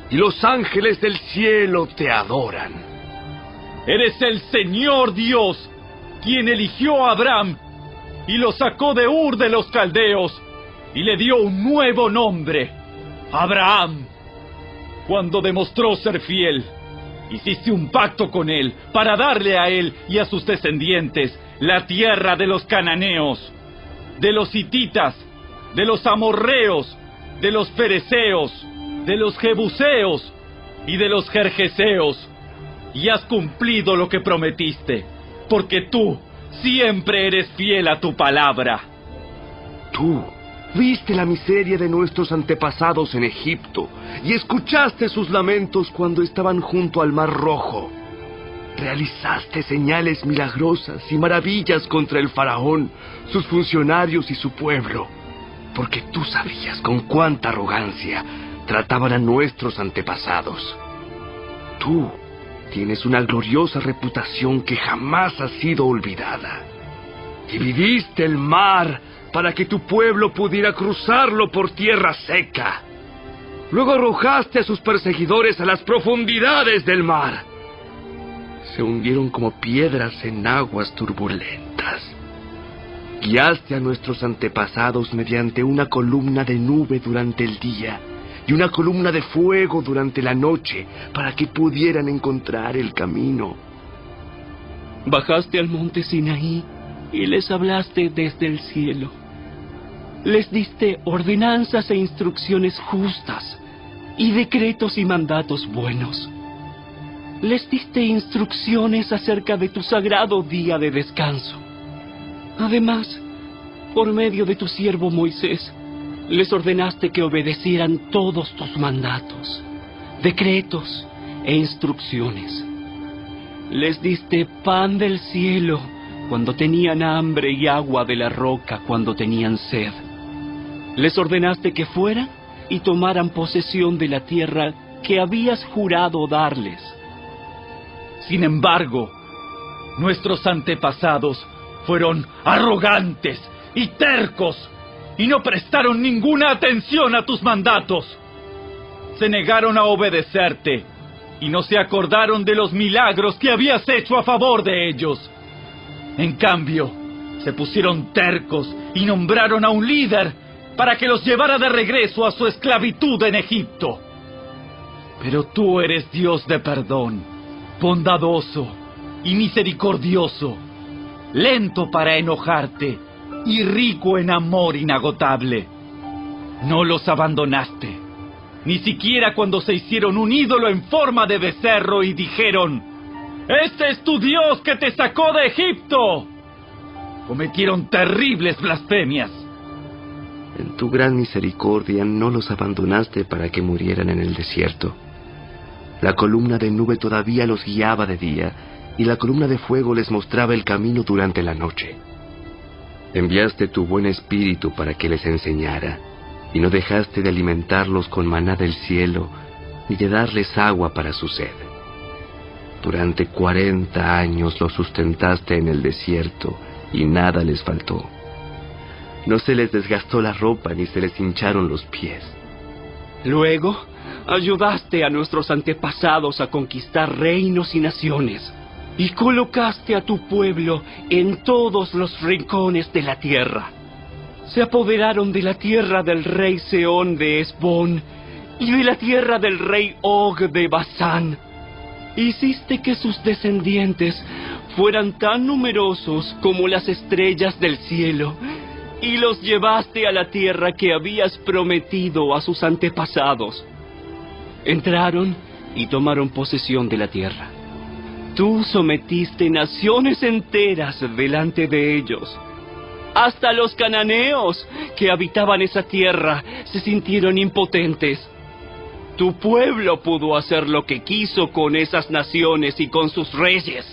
y los ángeles del cielo te adoran. Eres el Señor Dios, quien eligió a Abraham y lo sacó de Ur de los Caldeos y le dio un nuevo nombre, Abraham. Cuando demostró ser fiel, hiciste un pacto con él para darle a él y a sus descendientes la tierra de los cananeos, de los hititas, de los amorreos, de los fereceos, de los jebuseos y de los jerjeseos, y has cumplido lo que prometiste, porque tú siempre eres fiel a tu palabra. Tú viste la miseria de nuestros antepasados en Egipto y escuchaste sus lamentos cuando estaban junto al Mar Rojo. Realizaste señales milagrosas y maravillas contra el faraón, sus funcionarios y su pueblo, porque tú sabías con cuánta arrogancia trataban a nuestros antepasados. Tú tienes una gloriosa reputación que jamás ha sido olvidada. Dividiste el mar para que tu pueblo pudiera cruzarlo por tierra seca. Luego arrojaste a sus perseguidores a las profundidades del mar. Se hundieron como piedras en aguas turbulentas. Guiaste a nuestros antepasados mediante una columna de nube durante el día y una columna de fuego durante la noche para que pudieran encontrar el camino. Bajaste al monte Sinaí y les hablaste desde el cielo. Les diste ordenanzas e instrucciones justas y decretos y mandatos buenos. Les diste instrucciones acerca de tu sagrado día de descanso. Además, por medio de tu siervo Moisés, les ordenaste que obedecieran todos tus mandatos, decretos e instrucciones. Les diste pan del cielo cuando tenían hambre y agua de la roca cuando tenían sed. Les ordenaste que fueran y tomaran posesión de la tierra que habías jurado darles. Sin embargo, nuestros antepasados fueron arrogantes y tercos y no prestaron ninguna atención a tus mandatos. Se negaron a obedecerte y no se acordaron de los milagros que habías hecho a favor de ellos. En cambio, se pusieron tercos y nombraron a un líder para que los llevara de regreso a su esclavitud en Egipto. Pero tú eres Dios de perdón, bondadoso y misericordioso, lento para enojarte y rico en amor inagotable. No los abandonaste, ni siquiera cuando se hicieron un ídolo en forma de becerro y dijeron: «¡Este es tu Dios que te sacó de Egipto!». Cometieron terribles blasfemias. En tu gran misericordia no los abandonaste para que murieran en el desierto. La columna de nube todavía los guiaba de día, y la columna de fuego les mostraba el camino durante la noche. Enviaste tu buen espíritu para que les enseñara, y no dejaste de alimentarlos con maná del cielo, ni de darles agua para su sed. Durante 40 años los sustentaste en el desierto, y nada les faltó. No se les desgastó la ropa ni se les hincharon los pies. Luego, ayudaste a nuestros antepasados a conquistar reinos y naciones, y colocaste a tu pueblo en todos los rincones de la tierra. Se apoderaron de la tierra del rey Sehón de Hesbón y de la tierra del rey Og de Basán. Hiciste que sus descendientes fueran tan numerosos como las estrellas del cielo, y los llevaste a la tierra que habías prometido a sus antepasados. Entraron y tomaron posesión de la tierra. Tú sometiste naciones enteras delante de ellos. Hasta los cananeos que habitaban esa tierra se sintieron impotentes. Tu pueblo pudo hacer lo que quiso con esas naciones y con sus reyes.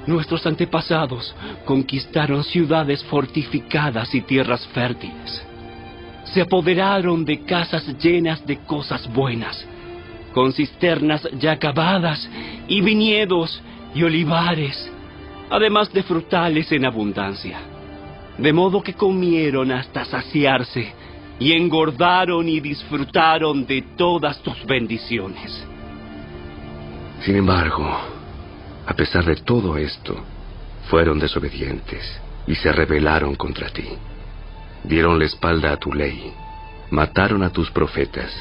Nuestros antepasados conquistaron ciudades fortificadas y tierras fértiles. Se apoderaron de casas llenas de cosas buenas, con cisternas ya acabadas y viñedos y olivares, además de frutales en abundancia. De modo que comieron hasta saciarse y engordaron y disfrutaron de todas tus bendiciones. Sin embargo, a pesar de todo esto, fueron desobedientes y se rebelaron contra ti. Dieron la espalda a tu ley, mataron a tus profetas,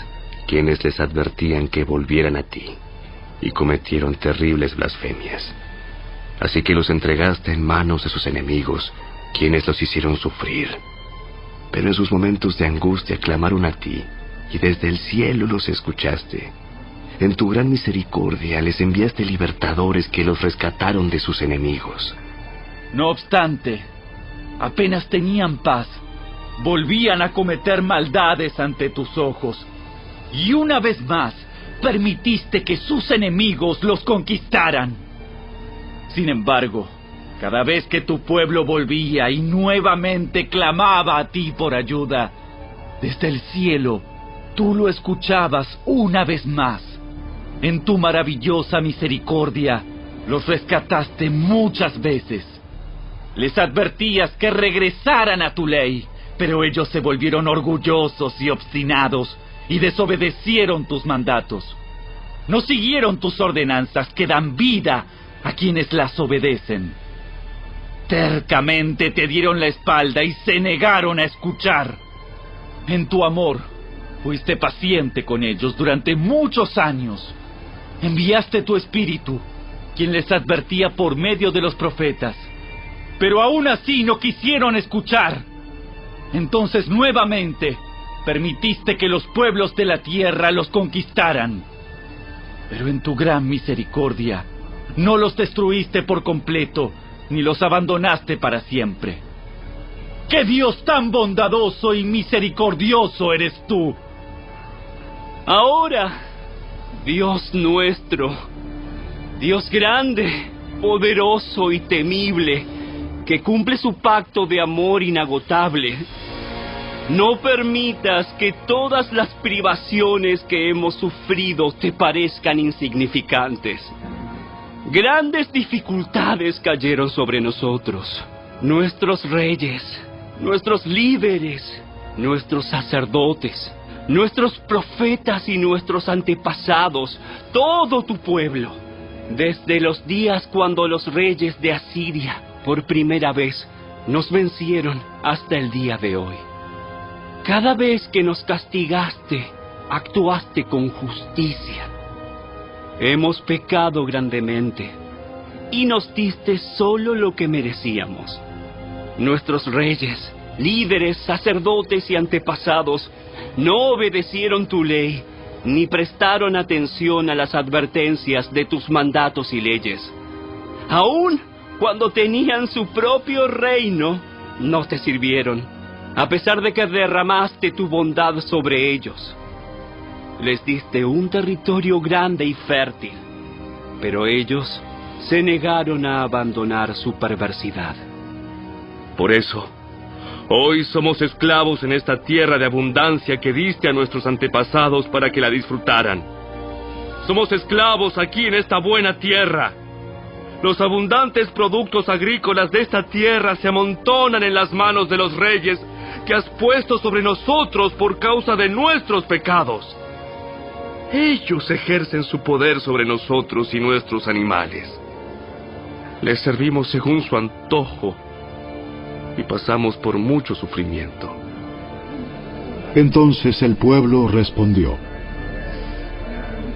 quienes les advertían que volvieran a ti, y cometieron terribles blasfemias. Así que los entregaste en manos de sus enemigos, quienes los hicieron sufrir. Pero en sus momentos de angustia clamaron a ti, y desde el cielo los escuchaste. En tu gran misericordia les enviaste libertadores que los rescataron de sus enemigos. No obstante, apenas tenían paz, volvían a cometer maldades ante tus ojos. Y una vez más, permitiste que sus enemigos los conquistaran. Sin embargo, cada vez que tu pueblo volvía y nuevamente clamaba a ti por ayuda, desde el cielo, tú lo escuchabas una vez más. En tu maravillosa misericordia, los rescataste muchas veces. Les advertías que regresaran a tu ley, pero ellos se volvieron orgullosos y obstinados y desobedecieron tus mandatos. No siguieron tus ordenanzas que dan vida a quienes las obedecen. Tercamente te dieron la espalda y se negaron a escuchar. En tu amor, fuiste paciente con ellos durante muchos años. Enviaste tu espíritu, quien les advertía por medio de los profetas. Pero aún así no quisieron escuchar. Entonces nuevamente permitiste que los pueblos de la tierra los conquistaran. Pero en tu gran misericordia no los destruiste por completo, ni los abandonaste para siempre. ¡Qué Dios tan bondadoso y misericordioso eres tú! Ahora, Dios nuestro, Dios grande, poderoso y temible, que cumple su pacto de amor inagotable, no permitas que todas las privaciones que hemos sufrido te parezcan insignificantes. Grandes dificultades cayeron sobre nosotros, nuestros reyes, nuestros líderes, nuestros sacerdotes, nuestros profetas y nuestros antepasados, todo tu pueblo, desde los días cuando los reyes de Asiria por primera vez nos vencieron hasta el día de hoy. Cada vez que nos castigaste, actuaste con justicia. Hemos pecado grandemente y nos diste solo lo que merecíamos. Nuestros reyes, líderes, sacerdotes y antepasados no obedecieron tu ley ni prestaron atención a las advertencias de tus mandatos y leyes. Aún cuando tenían su propio reino, no te sirvieron, a pesar de que derramaste tu bondad sobre ellos. Les diste un territorio grande y fértil, pero ellos se negaron a abandonar su perversidad. Por eso, hoy somos esclavos en esta tierra de abundancia que diste a nuestros antepasados para que la disfrutaran. Somos esclavos aquí en esta buena tierra. Los abundantes productos agrícolas de esta tierra se amontonan en las manos de los reyes que has puesto sobre nosotros por causa de nuestros pecados. Ellos ejercen su poder sobre nosotros y nuestros animales. Les servimos según su antojo y pasamos por mucho sufrimiento. Entonces el pueblo respondió: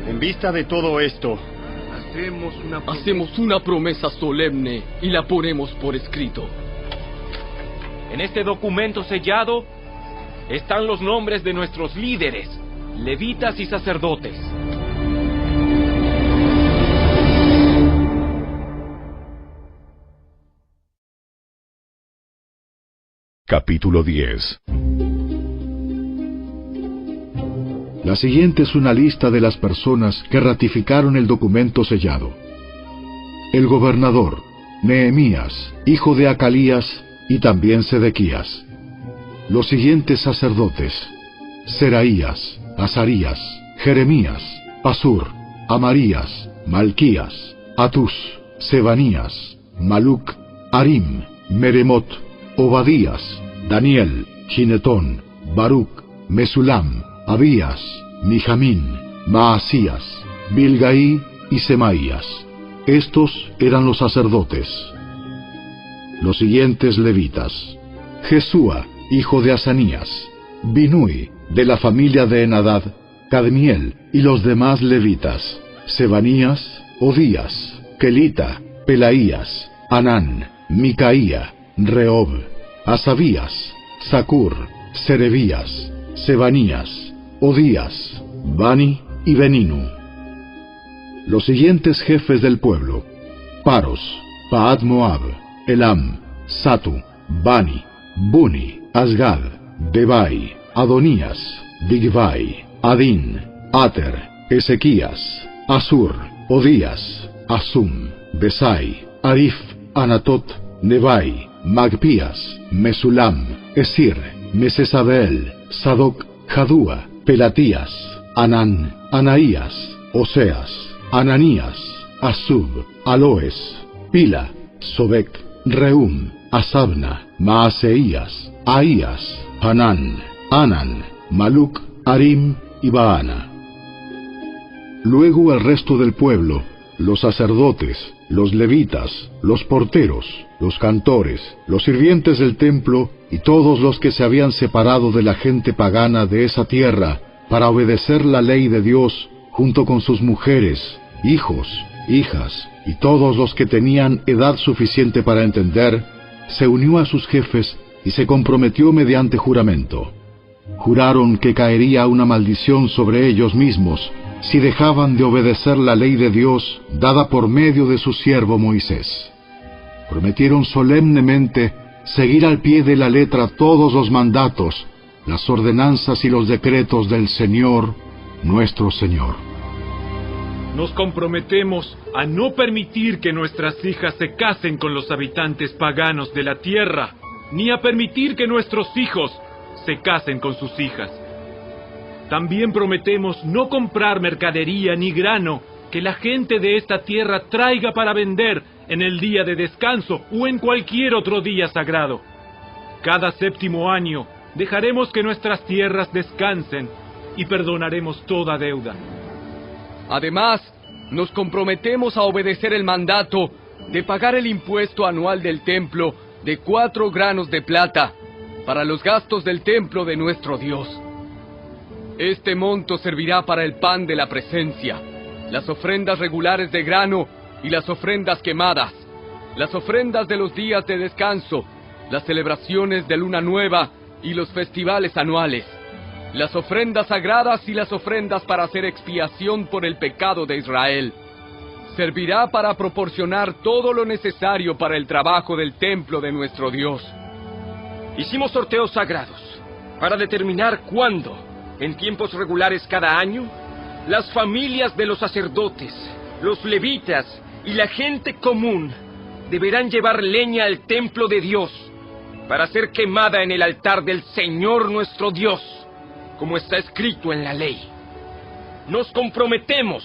En vista de todo esto, hacemos una promesa solemne y la ponemos por escrito. En este documento sellado están los nombres de nuestros líderes, levitas y sacerdotes. Capítulo 10. La siguiente es una lista de las personas que ratificaron el documento sellado. El gobernador, Nehemías, hijo de Acalías, y también Sedequías. Los siguientes sacerdotes: Seraías, Azarías, Jeremías, Pasur, Amarías, Malquías, Atus, Sebanías, Maluc, Arim, Meremot, Obadías, Daniel, Ginetón, Baruc, Mesulam, Abías, Mijamín, Maasías, Bilgaí y Semaías. Estos eran los sacerdotes. Los siguientes levitas: Jesúa, hijo de Asanías, Binui, de la familia de Enadad, Cadmiel y los demás levitas: Sebanías, Odías, Kelita, Pelaías, Anán, Micaía, Rehob, Asabías, Zacur, Serebías, Sebanías, Odías, Bani y Beninu. los siguientes jefes del pueblo: Paros, Paat Moab, Elam, Satu, Bani, Buni, Asgad, Debai, Adonías, Bigvai, Adin, Ater, Ezequías, Asur, Odías, Asum, Besai, Arif, Anatot, Nebai, Magpías, Mesulam, Esir, Mesesabel, Sadoc, Jadúa, Pelatías, Anán, Anaías, Oseas, Ananías, Asub, Aloes, Pila, Sobek, Reum, Asabna, Maaseías, Ahías, Hanán, Anan, Maluc, Arim y Baana. Luego el resto del pueblo, los sacerdotes, los levitas, los porteros, los cantores, los sirvientes del templo y todos los que se habían separado de la gente pagana de esa tierra para obedecer la ley de Dios, junto con sus mujeres, hijos, hijas y todos los que tenían edad suficiente para entender, se unió a sus jefes y se comprometió mediante juramento. Juraron que caería una maldición sobre ellos mismos si dejaban de obedecer la ley de Dios dada por medio de su siervo Moisés. Prometieron solemnemente seguir al pie de la letra todos los mandatos, las ordenanzas y los decretos del Señor, nuestro Señor. Nos comprometemos a no permitir que nuestras hijas se casen con los habitantes paganos de la tierra, ni a permitir que nuestros hijos se casen con sus hijas. También prometemos no comprar mercadería ni grano que la gente de esta tierra traiga para vender en el día de descanso o en cualquier otro día sagrado. Cada 7º año dejaremos que nuestras tierras descansen y perdonaremos toda deuda. Además, nos comprometemos a obedecer el mandato de pagar el impuesto anual del templo de 4 granos de plata para los gastos del templo de nuestro Dios. Este monto servirá para el pan de la presencia, las ofrendas regulares de grano y las ofrendas quemadas, las ofrendas de los días de descanso, las celebraciones de luna nueva y los festivales anuales, las ofrendas sagradas y las ofrendas para hacer expiación por el pecado de Israel. Servirá para proporcionar todo lo necesario para el trabajo del templo de nuestro Dios. Hicimos sorteos sagrados para determinar cuándo, en tiempos regulares cada año, las familias de los sacerdotes, los levitas y la gente común deberán llevar leña al templo de Dios para ser quemada en el altar del Señor nuestro Dios, como está escrito en la ley. Nos comprometemos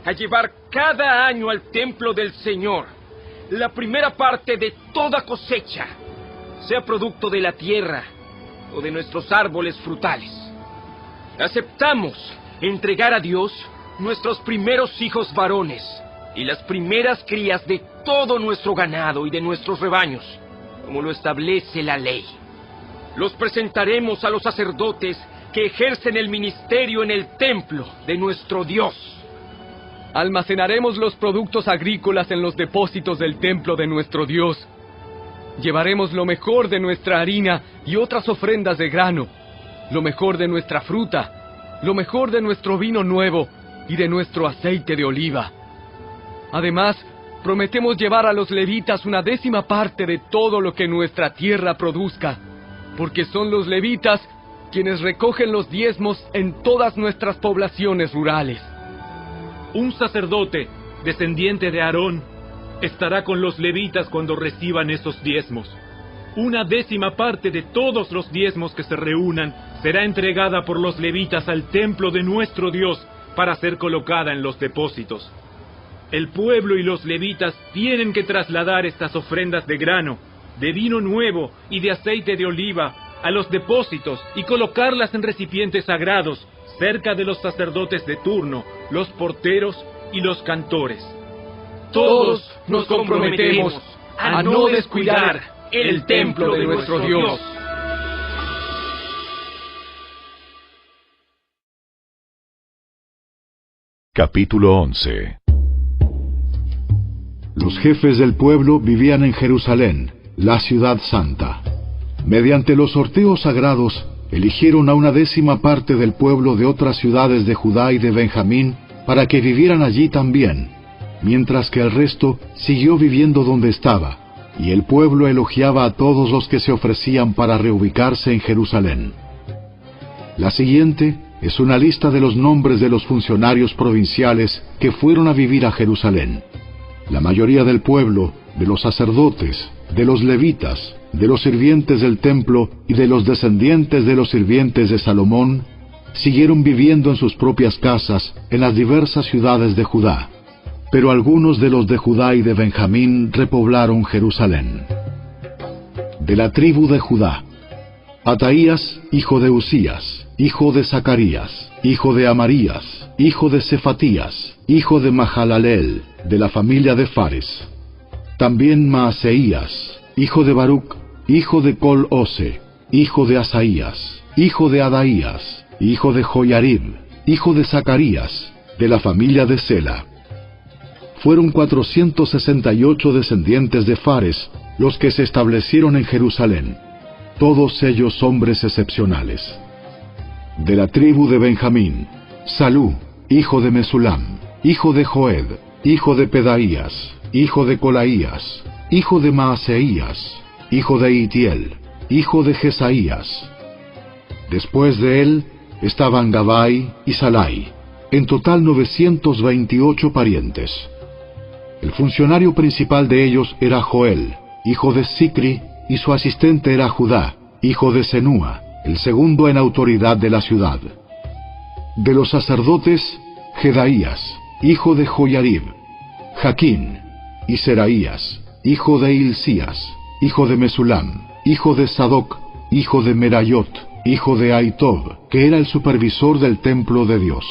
a llevar cada año al templo del Señor la primera parte de toda cosecha, sea producto de la tierra o de nuestros árboles frutales. Aceptamos entregar a Dios nuestros primeros hijos varones y las primeras crías de todo nuestro ganado y de nuestros rebaños, como lo establece la ley. Los presentaremos a los sacerdotes que ejercen el ministerio en el templo de nuestro Dios. Almacenaremos los productos agrícolas en los depósitos del templo de nuestro Dios. Llevaremos lo mejor de nuestra harina y otras ofrendas de grano, lo mejor de nuestra fruta, lo mejor de nuestro vino nuevo y de nuestro aceite de oliva. Además, prometemos llevar a los levitas 1/10 parte de todo lo que nuestra tierra produzca, porque son los levitas quienes recogen los diezmos en todas nuestras poblaciones rurales. Un sacerdote, descendiente de Aarón, estará con los levitas cuando reciban esos diezmos. 1/10 parte de todos los diezmos que se reúnan será entregada por los levitas al templo de nuestro Dios para ser colocada en los depósitos. El pueblo y los levitas tienen que trasladar estas ofrendas de grano, de vino nuevo y de aceite de oliva a los depósitos y colocarlas en recipientes sagrados cerca de los sacerdotes de turno, los porteros y los cantores. Todos nos comprometemos a no descuidar el templo de nuestro Dios. Capítulo 11. Los jefes del pueblo vivían en Jerusalén, la ciudad santa. Mediante los sorteos sagrados, eligieron a 1/10 parte del pueblo de otras ciudades de Judá y de Benjamín para que vivieran allí también, mientras que el resto siguió viviendo donde estaba, y el pueblo elogiaba a todos los que se ofrecían para reubicarse en Jerusalén. La siguiente es una lista de los nombres de los funcionarios provinciales que fueron a vivir a Jerusalén. La mayoría del pueblo, de los sacerdotes, de los levitas, de los sirvientes del templo y de los descendientes de los sirvientes de Salomón, siguieron viviendo en sus propias casas en las diversas ciudades de Judá. Pero algunos de los de Judá y de Benjamín repoblaron Jerusalén. De la tribu de Judá: Ataías, hijo de Usías, hijo de Zacarías, hijo de Amarías, hijo de Cefatías, hijo de Mahalaleel, de la familia de Fares. También Maaseías, hijo de Baruc, hijo de Col-Ose, hijo de Asaías, hijo de Adaías, hijo de Joyarib, hijo de Zacarías, de la familia de Sela. Fueron 468 descendientes de Fares los que se establecieron en Jerusalén, todos ellos hombres excepcionales. De la tribu de Benjamín: Salú, hijo de Mesulam, hijo de Joed, hijo de Pedaías, hijo de Colaías, hijo de Maaseías, hijo de Itiel, hijo de Jesaías. Después de él estaban Gabai y Salai, en total 928 parientes. El funcionario principal de ellos era Joel, hijo de Sicri, y su asistente era Judá, hijo de Senúa, el segundo en autoridad de la ciudad. De los sacerdotes: Jedaías, hijo de Joyarib, Jaquín, y Seraías, hijo de Hilcías, hijo de Mesulam, hijo de Sadoc, hijo de Merayot, hijo de Aitob, que era el supervisor del templo de Dios.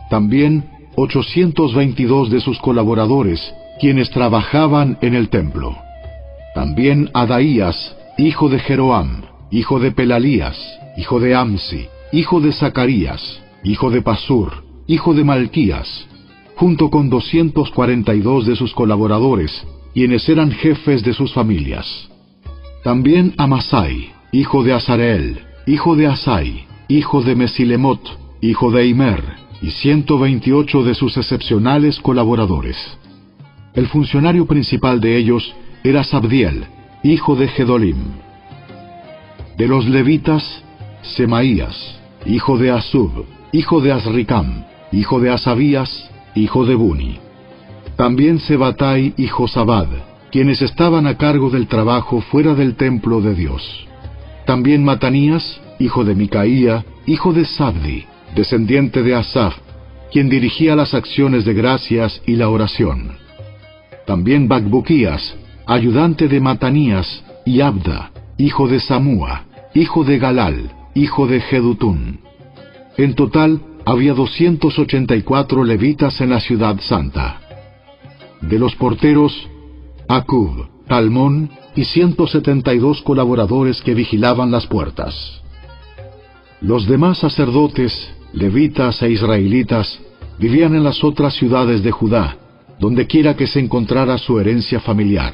También 822 de sus colaboradores, quienes trabajaban en el templo. También Adaías, hijo de Jeroam, hijo de Pelalías, hijo de Amsi, hijo de Zacarías, hijo de Pasur, hijo de Malquías, junto con 242 de sus colaboradores, quienes eran jefes de sus familias. También Amasai, hijo de Azareel, hijo de Asai, hijo de Mesilemot, hijo de Imer, y 128 de sus excepcionales colaboradores. El funcionario principal de ellos era Sabdiel, hijo de Gedolim. De los levitas: Semaías, hijo de Asub, hijo de Azricam, hijo de Asabías, hijo de Buni. También Sebatai y Josabad, quienes estaban a cargo del trabajo fuera del templo de Dios. También Matanías, hijo de Micaía, hijo de Sabdi, descendiente de Asaf, quien dirigía las acciones de gracias y la oración. También Bacbuquías, ayudante de Matanías, y Abda, hijo de Samúa, hijo de Galal, hijo de Jedutún. En total había 284 levitas en la ciudad santa. De los porteros: Acub, Talmón y 172 colaboradores que vigilaban las puertas. Los demás sacerdotes, levitas e israelitas vivían en las otras ciudades de Judá, donde quiera que se encontrara su herencia familiar.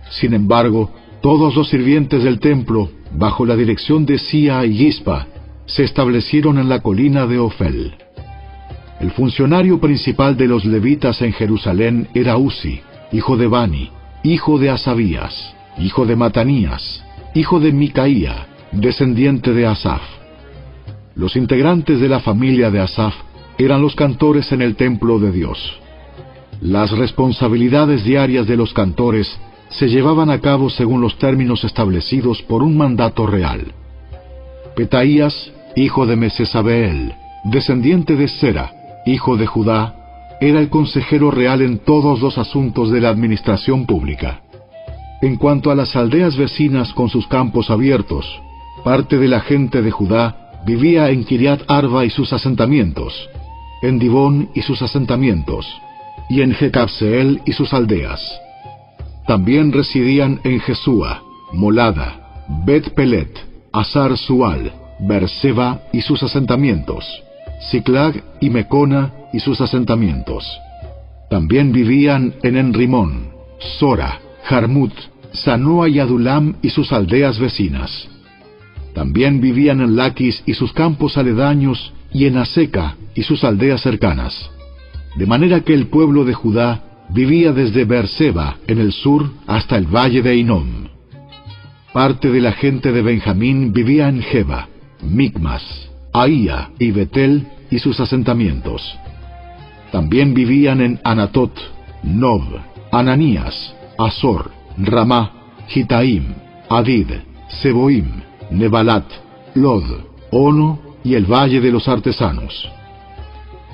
Sin embargo, todos los sirvientes del templo, bajo la dirección de Sia y Gispa, se establecieron en la colina de Ofel. El funcionario principal de los levitas en Jerusalén era Uzi, hijo de Bani, hijo de Asabías, hijo de Matanías, hijo de Micaía, descendiente de Asaf. Los integrantes de la familia de Asaf eran los cantores en el templo de Dios. Las responsabilidades diarias de los cantores se llevaban a cabo según los términos establecidos por un mandato real. Petaías, hijo de Mesesabeel, descendiente de Sera, hijo de Judá, era el consejero real en todos los asuntos de la administración pública. En cuanto a las aldeas vecinas con sus campos abiertos, parte de la gente de Judá vivía en Kiriat Arba y sus asentamientos, en Dibón y sus asentamientos, y en Jecabseel y sus aldeas. También residían en Jesúa, Molada, Bet Pelet, Azar Sual, Berseba y sus asentamientos, Siclag y Mecona y sus asentamientos. También vivían en Enrimón, Sora, Jarmut, Sanoa y Adulam y sus aldeas vecinas. También vivían en Laquis y sus campos aledaños y en Aseca y sus aldeas cercanas. De manera que el pueblo de Judá vivía desde Beerseba en el sur hasta el valle de Hinnom. Parte de la gente de Benjamín vivía en Geba, Micmas, Ahía y Betel y sus asentamientos. También vivían en Anatot, Nob, Ananías, Azor, Ramá, Gitaim, Adid, Seboim, Nebalat, Lod, Ono y el valle de los artesanos.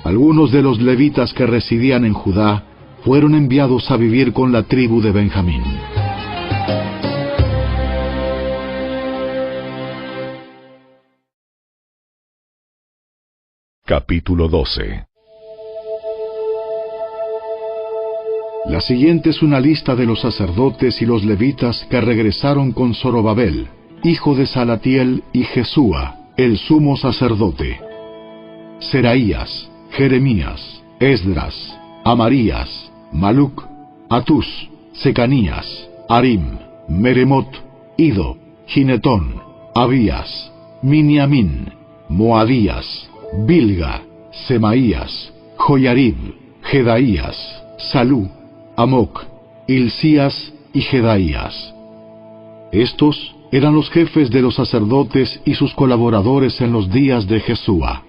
Algunos de los levitas que residían en Judá fueron enviados a vivir con la tribu de Benjamín. Capítulo 12. La siguiente es una lista de los sacerdotes y los levitas que regresaron con Zorobabel, hijo de Salatiel, y Jesúa, el sumo sacerdote: Seraías, Jeremías, Esdras, Amarías, Maluc, Atus, Secanías, Arim, Meremot, Ido, Ginetón, Abías, Miniamín, Moadías, Bilga, Semaías, Joyarib, Jedaías, Salú, Amoc, Hilcías y Jedaías. Estos eran los jefes de los sacerdotes y sus colaboradores en los días de Jesúa.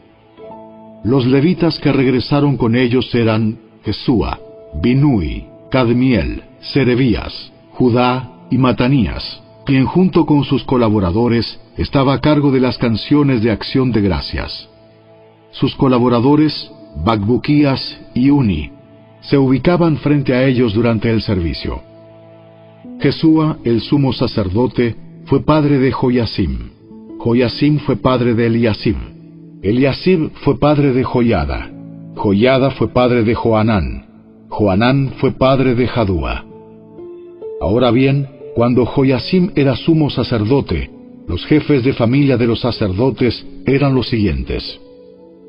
Los levitas que regresaron con ellos eran Jesúa, Binui, Cadmiel, Serebías, Judá y Matanías, quien junto con sus colaboradores estaba a cargo de las canciones de acción de gracias. Sus colaboradores, Bacbuquías y Uni, se ubicaban frente a ellos durante el servicio. Jesúa, el sumo sacerdote, fue padre de Joyasim. Joyasim fue padre de Eliasib. Eliasib fue padre de Joyada. Joyada fue padre de Joanán. Joanán fue padre de Jadúa. Ahora bien, cuando Joyasim era sumo sacerdote, los jefes de familia de los sacerdotes eran los siguientes: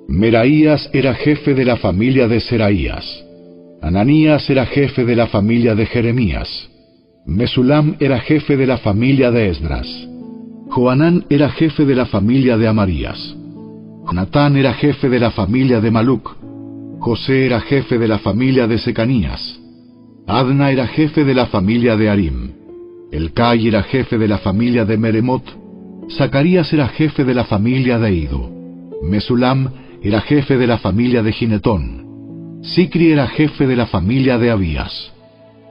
Meraías era jefe de la familia de Seraías. Ananías era jefe de la familia de Jeremías. Mesulam era jefe de la familia de Esdras. Joanán era jefe de la familia de Amarías. Natán era jefe de la familia de Maluc. José era jefe de la familia de Secanías. Adna era jefe de la familia de Arim. Elcai era jefe de la familia de Meremot. Zacarías era jefe de la familia de Ido. Mesulam era jefe de la familia de Ginetón. Sicri era jefe de la familia de Abías.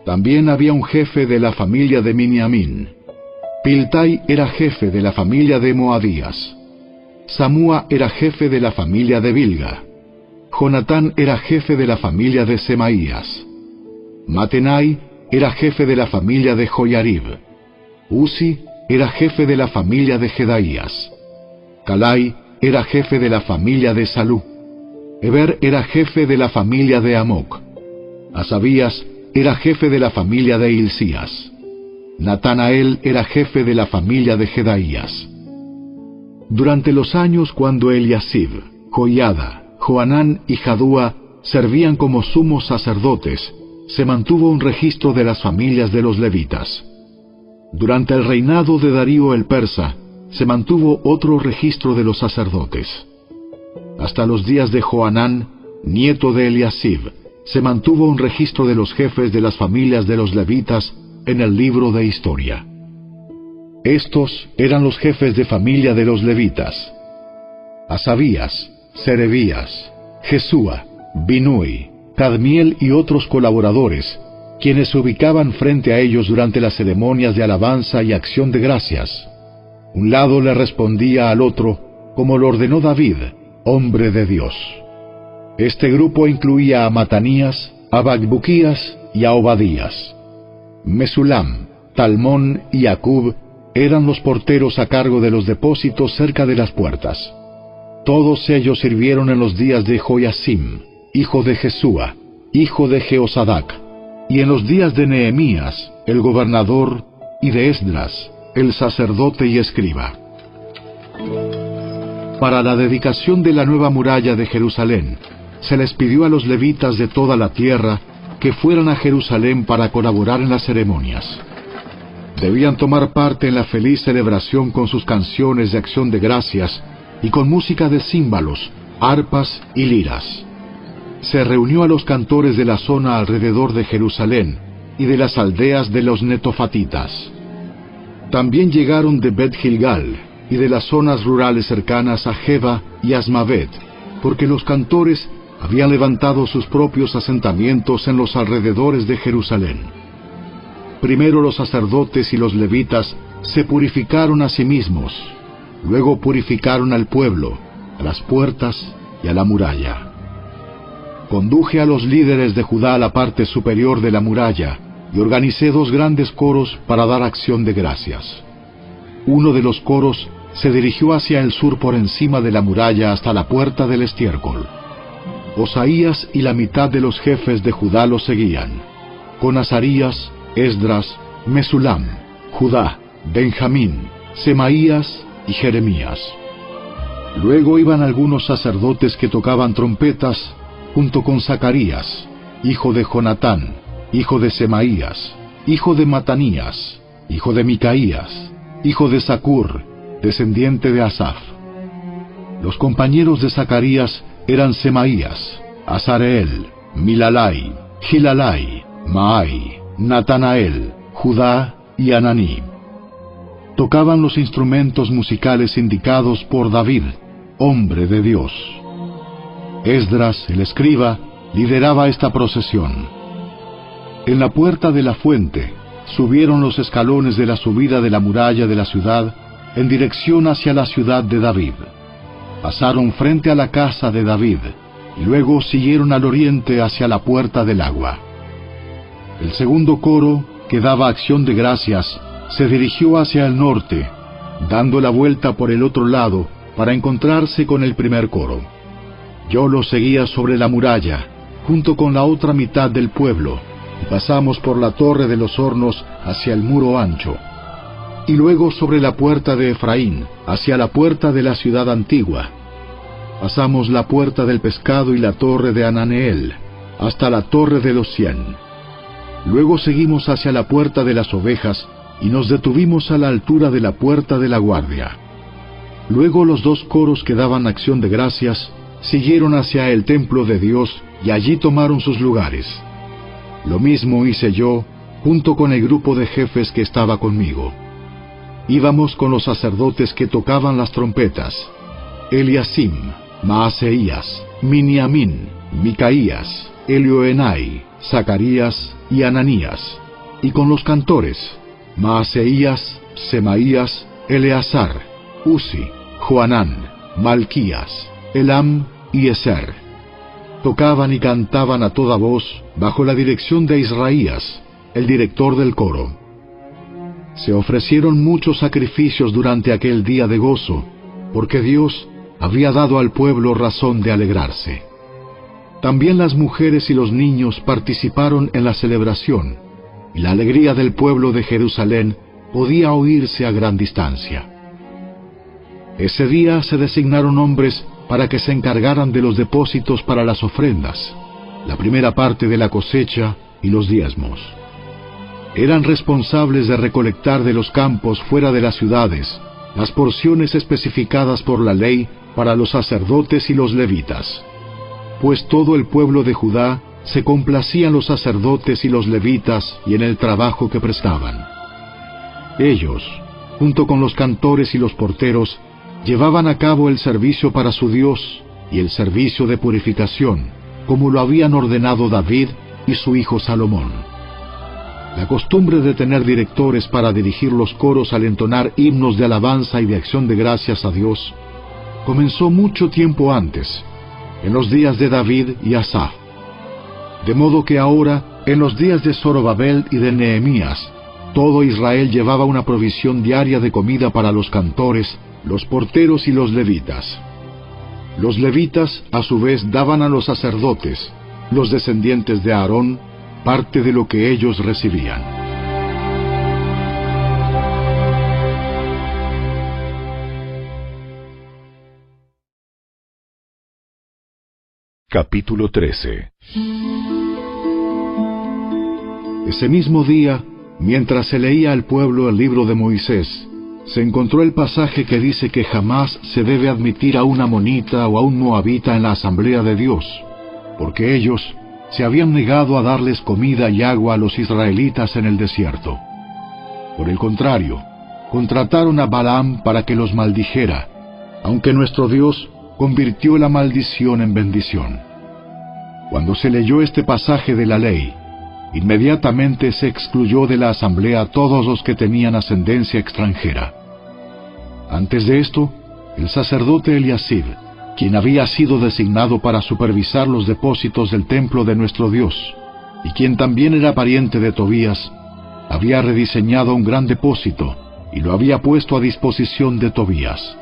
También había un jefe de la familia de Miniamín. Piltai era jefe de la familia de Moadías. Samúa era jefe de la familia de Bilga. Jonatán era jefe de la familia de Semaías. Matenai era jefe de la familia de Joyarib. Uzi era jefe de la familia de Jedaías. Calai era jefe de la familia de Salú. Eber era jefe de la familia de Amoc. Asabías era jefe de la familia de Hilcías. Natanael era jefe de la familia de Jedaías. Durante los años cuando Eliasib, Joiada, Joanán y Jadúa servían como sumos sacerdotes, se mantuvo un registro de las familias de los levitas. Durante el reinado de Darío el persa, se mantuvo otro registro de los sacerdotes. Hasta los días de Joanán, nieto de Eliasib, se mantuvo un registro de los jefes de las familias de los levitas en el libro de historia. Estos eran los jefes de familia de los levitas: Asabías, Serebías, Jesúa, Binui, Cadmiel y otros colaboradores, quienes se ubicaban frente a ellos durante las ceremonias de alabanza y acción de gracias. Un lado le respondía al otro, como lo ordenó David, hombre de Dios. Este grupo incluía a Matanías, a Bacbuquías y a Obadías. Mesulam, Talmón y Acub eran los porteros a cargo de los depósitos cerca de las puertas. Todos ellos sirvieron en los días de Joyasim, hijo de Jesúa, hijo de Jeosadac, y en los días de Nehemías, el gobernador, y de Esdras, el sacerdote y escriba. Para la dedicación de la nueva muralla de Jerusalén, se les pidió a los levitas de toda la tierra que fueran a Jerusalén para colaborar en las ceremonias. Debían tomar parte en la feliz celebración con sus canciones de acción de gracias y con música de címbalos, arpas y liras. Se reunió a los cantores de la zona alrededor de Jerusalén y de las aldeas de los netofatitas. También llegaron de Bet Gilgal y de las zonas rurales cercanas a Geba y Asmavet, porque los cantores habían levantado sus propios asentamientos en los alrededores de Jerusalén. Primero los sacerdotes y los levitas se purificaron a sí mismos, luego purificaron al pueblo, a las puertas y a la muralla. Conduje a los líderes de Judá a la parte superior de la muralla y organicé 2 grandes coros para dar acción de gracias. Uno de los coros se dirigió hacia el sur por encima de la muralla hasta la puerta del estiércol. Osaías y la mitad de los jefes de Judá lo seguían, con Azarías, Esdras, Mesulam, Judá, Benjamín, Semaías y Jeremías. Luego iban algunos sacerdotes que tocaban trompetas, junto con Zacarías, hijo de Jonatán, hijo de Semaías, hijo de Matanías, hijo de Micaías, hijo de Zacur, descendiente de Asaf. Los compañeros de Zacarías eran Semaías, Azareel, Milalai, Gilalai, Maai, Natanael, Judá y Ananí. Tocaban los instrumentos musicales indicados por David, hombre de Dios. Esdras, el escriba, lideraba esta procesión. En la puerta de la fuente subieron los escalones de la subida de la muralla de la ciudad en dirección hacia la ciudad de David. Pasaron frente a la casa de David y luego siguieron al oriente hacia la puerta del agua. El segundo coro, que daba acción de gracias, se dirigió hacia el norte, dando la vuelta por el otro lado para encontrarse con el primer coro. Yo lo seguía sobre la muralla, junto con la otra mitad del pueblo, y pasamos por la torre de los hornos hacia el muro ancho, y luego sobre la puerta de Efraín, hacia la puerta de la ciudad antigua. Pasamos la puerta del pescado y la torre de Ananeel, hasta la torre de los 100. Luego seguimos hacia la puerta de las ovejas, y nos detuvimos a la altura de la puerta de la guardia. Luego los 2 coros que daban acción de gracias siguieron hacia el templo de Dios y allí tomaron sus lugares. Lo mismo hice yo, junto con el grupo de jefes que estaba conmigo. Íbamos con los sacerdotes que tocaban las trompetas: Eliasim, Maaseías, Miniamín, Micaías, Elioenai, Zacarías y Ananías, y con los cantores: Maaseías, Semaías, Eleazar, Uzi, Joanán, Malquías, Elam y Eser. Tocaban y cantaban a toda voz bajo la dirección de Israías, el director del coro. Se ofrecieron muchos sacrificios durante aquel día de gozo, porque Dios había dado al pueblo razón de alegrarse. También las mujeres y los niños participaron en la celebración, y la alegría del pueblo de Jerusalén podía oírse a gran distancia. Ese día se designaron hombres para que se encargaran de los depósitos para las ofrendas, la primera parte de la cosecha y los diezmos. Eran responsables de recolectar de los campos fuera de las ciudades las porciones especificadas por la ley para los sacerdotes y los levitas, pues todo el pueblo de Judá se complacía en los sacerdotes y los levitas y en el trabajo que prestaban. Ellos, junto con los cantores y los porteros, llevaban a cabo el servicio para su Dios y el servicio de purificación, como lo habían ordenado David y su hijo Salomón. La costumbre de tener directores para dirigir los coros al entonar himnos de alabanza y de acción de gracias a Dios comenzó mucho tiempo antes, en los días de David y Asaf. De modo que ahora, en los días de Zorobabel y de Nehemías, todo Israel llevaba una provisión diaria de comida para los cantores, los porteros y los levitas. Los levitas, a su vez, daban a los sacerdotes, los descendientes de Aarón, parte de lo que ellos recibían. Capítulo 13. Ese mismo día, mientras se leía al pueblo el libro de Moisés, se encontró el pasaje que dice que jamás se debe admitir a un amonita o a un moabita en la asamblea de Dios, porque ellos se habían negado a darles comida y agua a los israelitas en el desierto. Por el contrario, contrataron a Balaam para que los maldijera, aunque nuestro Dios convirtió la maldición en bendición. Cuando se leyó este pasaje de la ley, inmediatamente se excluyó de la asamblea a todos los que tenían ascendencia extranjera. Antes de esto, el sacerdote Eliasib, quien había sido designado para supervisar los depósitos del templo de nuestro Dios, y quien también era pariente de Tobías, había rediseñado un gran depósito y lo había puesto a disposición de Tobías.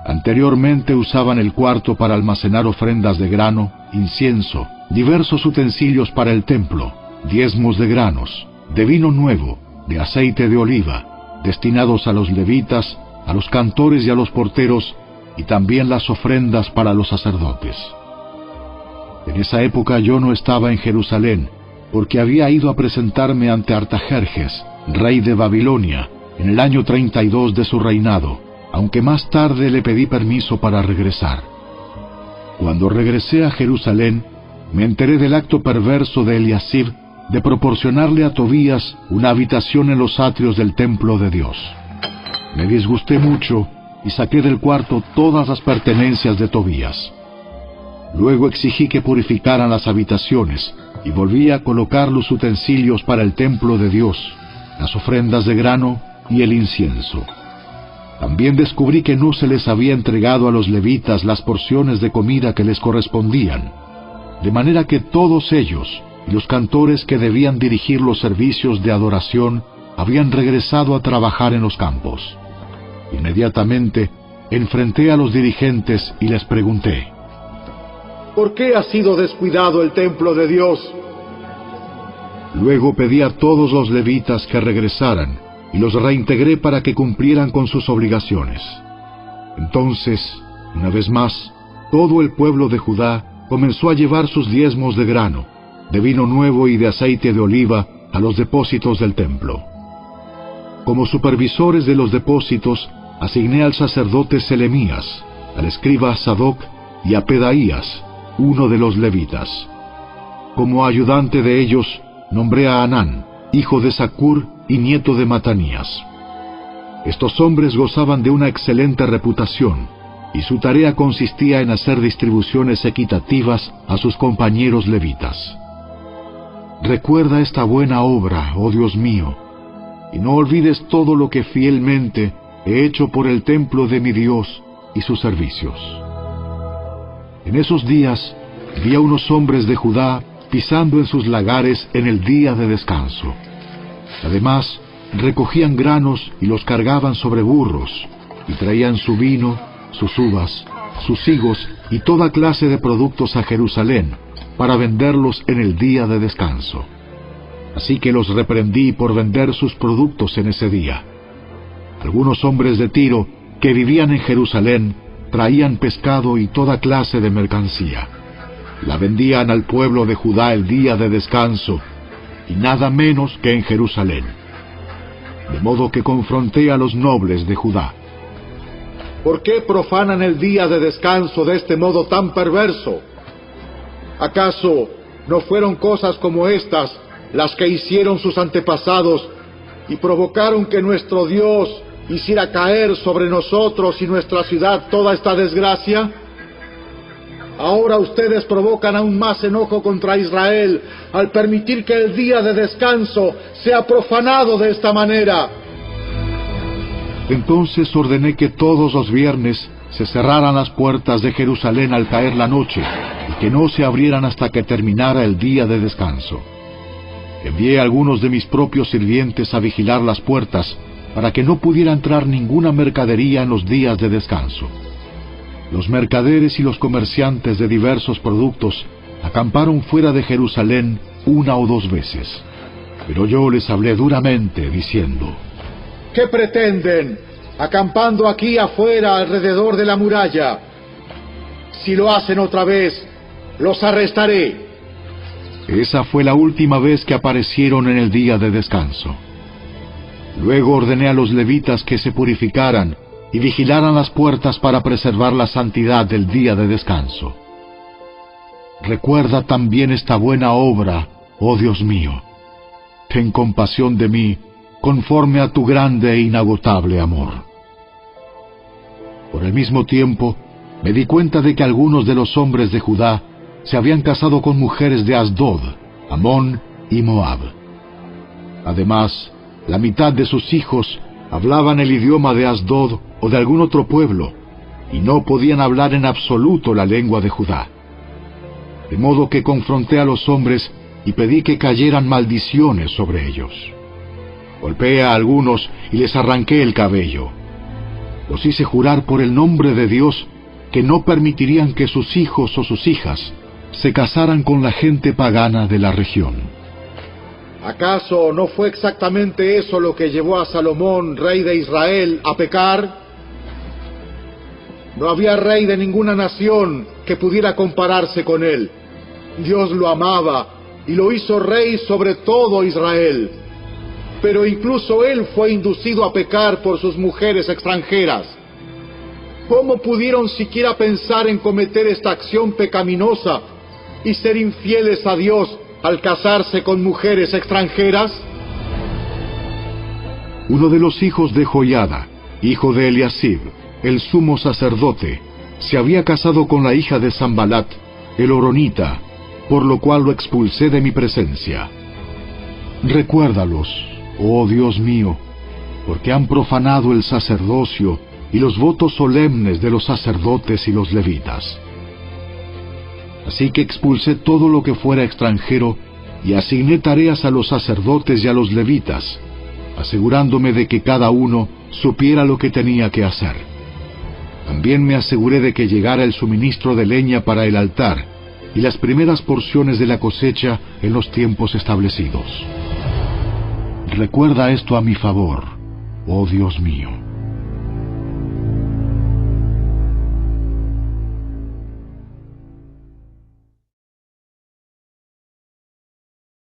Anteriormente usaban el cuarto para almacenar ofrendas de grano, incienso, diversos utensilios para el templo, diezmos de granos, de vino nuevo, de aceite de oliva, destinados a los levitas, a los cantores y a los porteros, y también las ofrendas para los sacerdotes. En esa época yo no estaba en Jerusalén, porque había ido a presentarme ante Artajerjes, rey de Babilonia, en el año 32 de su reinado, aunque más tarde le pedí permiso para regresar. Cuando regresé a Jerusalén, me enteré del acto perverso de Eliasib de proporcionarle a Tobías una habitación en los atrios del templo de Dios. Me disgusté mucho y saqué del cuarto todas las pertenencias de Tobías. Luego exigí que purificaran las habitaciones y volví a colocar los utensilios para el templo de Dios, las ofrendas de grano y el incienso. También descubrí que no se les había entregado a los levitas las porciones de comida que les correspondían, de manera que todos ellos y los cantores que debían dirigir los servicios de adoración habían regresado a trabajar en los campos. Inmediatamente enfrenté a los dirigentes y les pregunté: ¿por qué ha sido descuidado el templo de Dios? Luego pedí a todos los levitas que regresaran y los reintegré para que cumplieran con sus obligaciones. Entonces, una vez más, todo el pueblo de Judá comenzó a llevar sus diezmos de grano, de vino nuevo y de aceite de oliva a los depósitos del templo. Como supervisores de los depósitos, asigné al sacerdote Selemías, al escriba Sadoc y a Pedaías, uno de los levitas. Como ayudante de ellos, nombré a Anán, hijo de Zacur y nieto de Matanías. Estos hombres gozaban de una excelente reputación, y su tarea consistía en hacer distribuciones equitativas a sus compañeros levitas. Recuerda esta buena obra, oh Dios mío, y no olvides todo lo que fielmente he hecho por el templo de mi Dios y sus servicios. En esos días vi a unos hombres de Judá pisando en sus lagares en el día de descanso. Además, recogían granos y los cargaban sobre burros, y traían su vino, sus uvas, sus higos y toda clase de productos a Jerusalén, para venderlos en el día de descanso. Así que los reprendí por vender sus productos en ese día. Algunos hombres de Tiro, que vivían en Jerusalén, traían pescado y toda clase de mercancía. La vendían al pueblo de Judá el día de descanso, y nada menos que en Jerusalén. De modo que confronté a los nobles de Judá. ¿Por qué profanan el día de descanso de este modo tan perverso? ¿Acaso no fueron cosas como estas las que hicieron sus antepasados y provocaron que nuestro Dios hiciera caer sobre nosotros y nuestra ciudad toda esta desgracia? Ahora ustedes provocan aún más enojo contra Israel al permitir que el día de descanso sea profanado de esta manera. Entonces ordené que todos los viernes se cerraran las puertas de Jerusalén al caer la noche, y que no se abrieran hasta que terminara el día de descanso. Envié a algunos de mis propios sirvientes a vigilar las puertas, para que no pudiera entrar ninguna mercadería en los días de descanso. Los mercaderes y los comerciantes de diversos productos acamparon fuera de Jerusalén 1 o 2 veces. Pero yo les hablé duramente, diciendo: ¿qué pretenden, acampando aquí afuera alrededor de la muralla? Si lo hacen otra vez, los arrestaré. Esa fue la última vez que aparecieron en el día de descanso. Luego ordené a los levitas que se purificaran y vigilaran las puertas para preservar la santidad del día de descanso. Recuerda también esta buena obra, oh Dios mío. Ten compasión de mí, conforme a tu grande e inagotable amor. Por el mismo tiempo, me di cuenta de que algunos de los hombres de Judá se habían casado con mujeres de Asdod, Amón y Moab. Además, la mitad de sus hijos hablaban el idioma de Asdod o de algún otro pueblo, y no podían hablar en absoluto la lengua de Judá. De modo que confronté a los hombres y pedí que cayeran maldiciones sobre ellos. Golpeé a algunos y les arranqué el cabello. Los hice jurar por el nombre de Dios que no permitirían que sus hijos o sus hijas se casaran con la gente pagana de la región. ¿Acaso no fue exactamente eso lo que llevó a Salomón, rey de Israel, a pecar? No había rey de ninguna nación que pudiera compararse con él. Dios lo amaba y lo hizo rey sobre todo Israel. Pero incluso él fue inducido a pecar por sus mujeres extranjeras. ¿Cómo pudieron siquiera pensar en cometer esta acción pecaminosa y ser infieles a Dios al casarse con mujeres extranjeras? Uno de los hijos de Joiada, hijo de Eliasib, el sumo sacerdote, se había casado con la hija de Sambalat, el horonita, por lo cual lo expulsé de mi presencia. Recuérdalos, oh Dios mío, porque han profanado el sacerdocio y los votos solemnes de los sacerdotes y los levitas. Así que expulsé todo lo que fuera extranjero y asigné tareas a los sacerdotes y a los levitas, asegurándome de que cada uno supiera lo que tenía que hacer. También me aseguré de que llegara el suministro de leña para el altar y las primeras porciones de la cosecha en los tiempos establecidos. Recuerda esto a mi favor, oh Dios mío.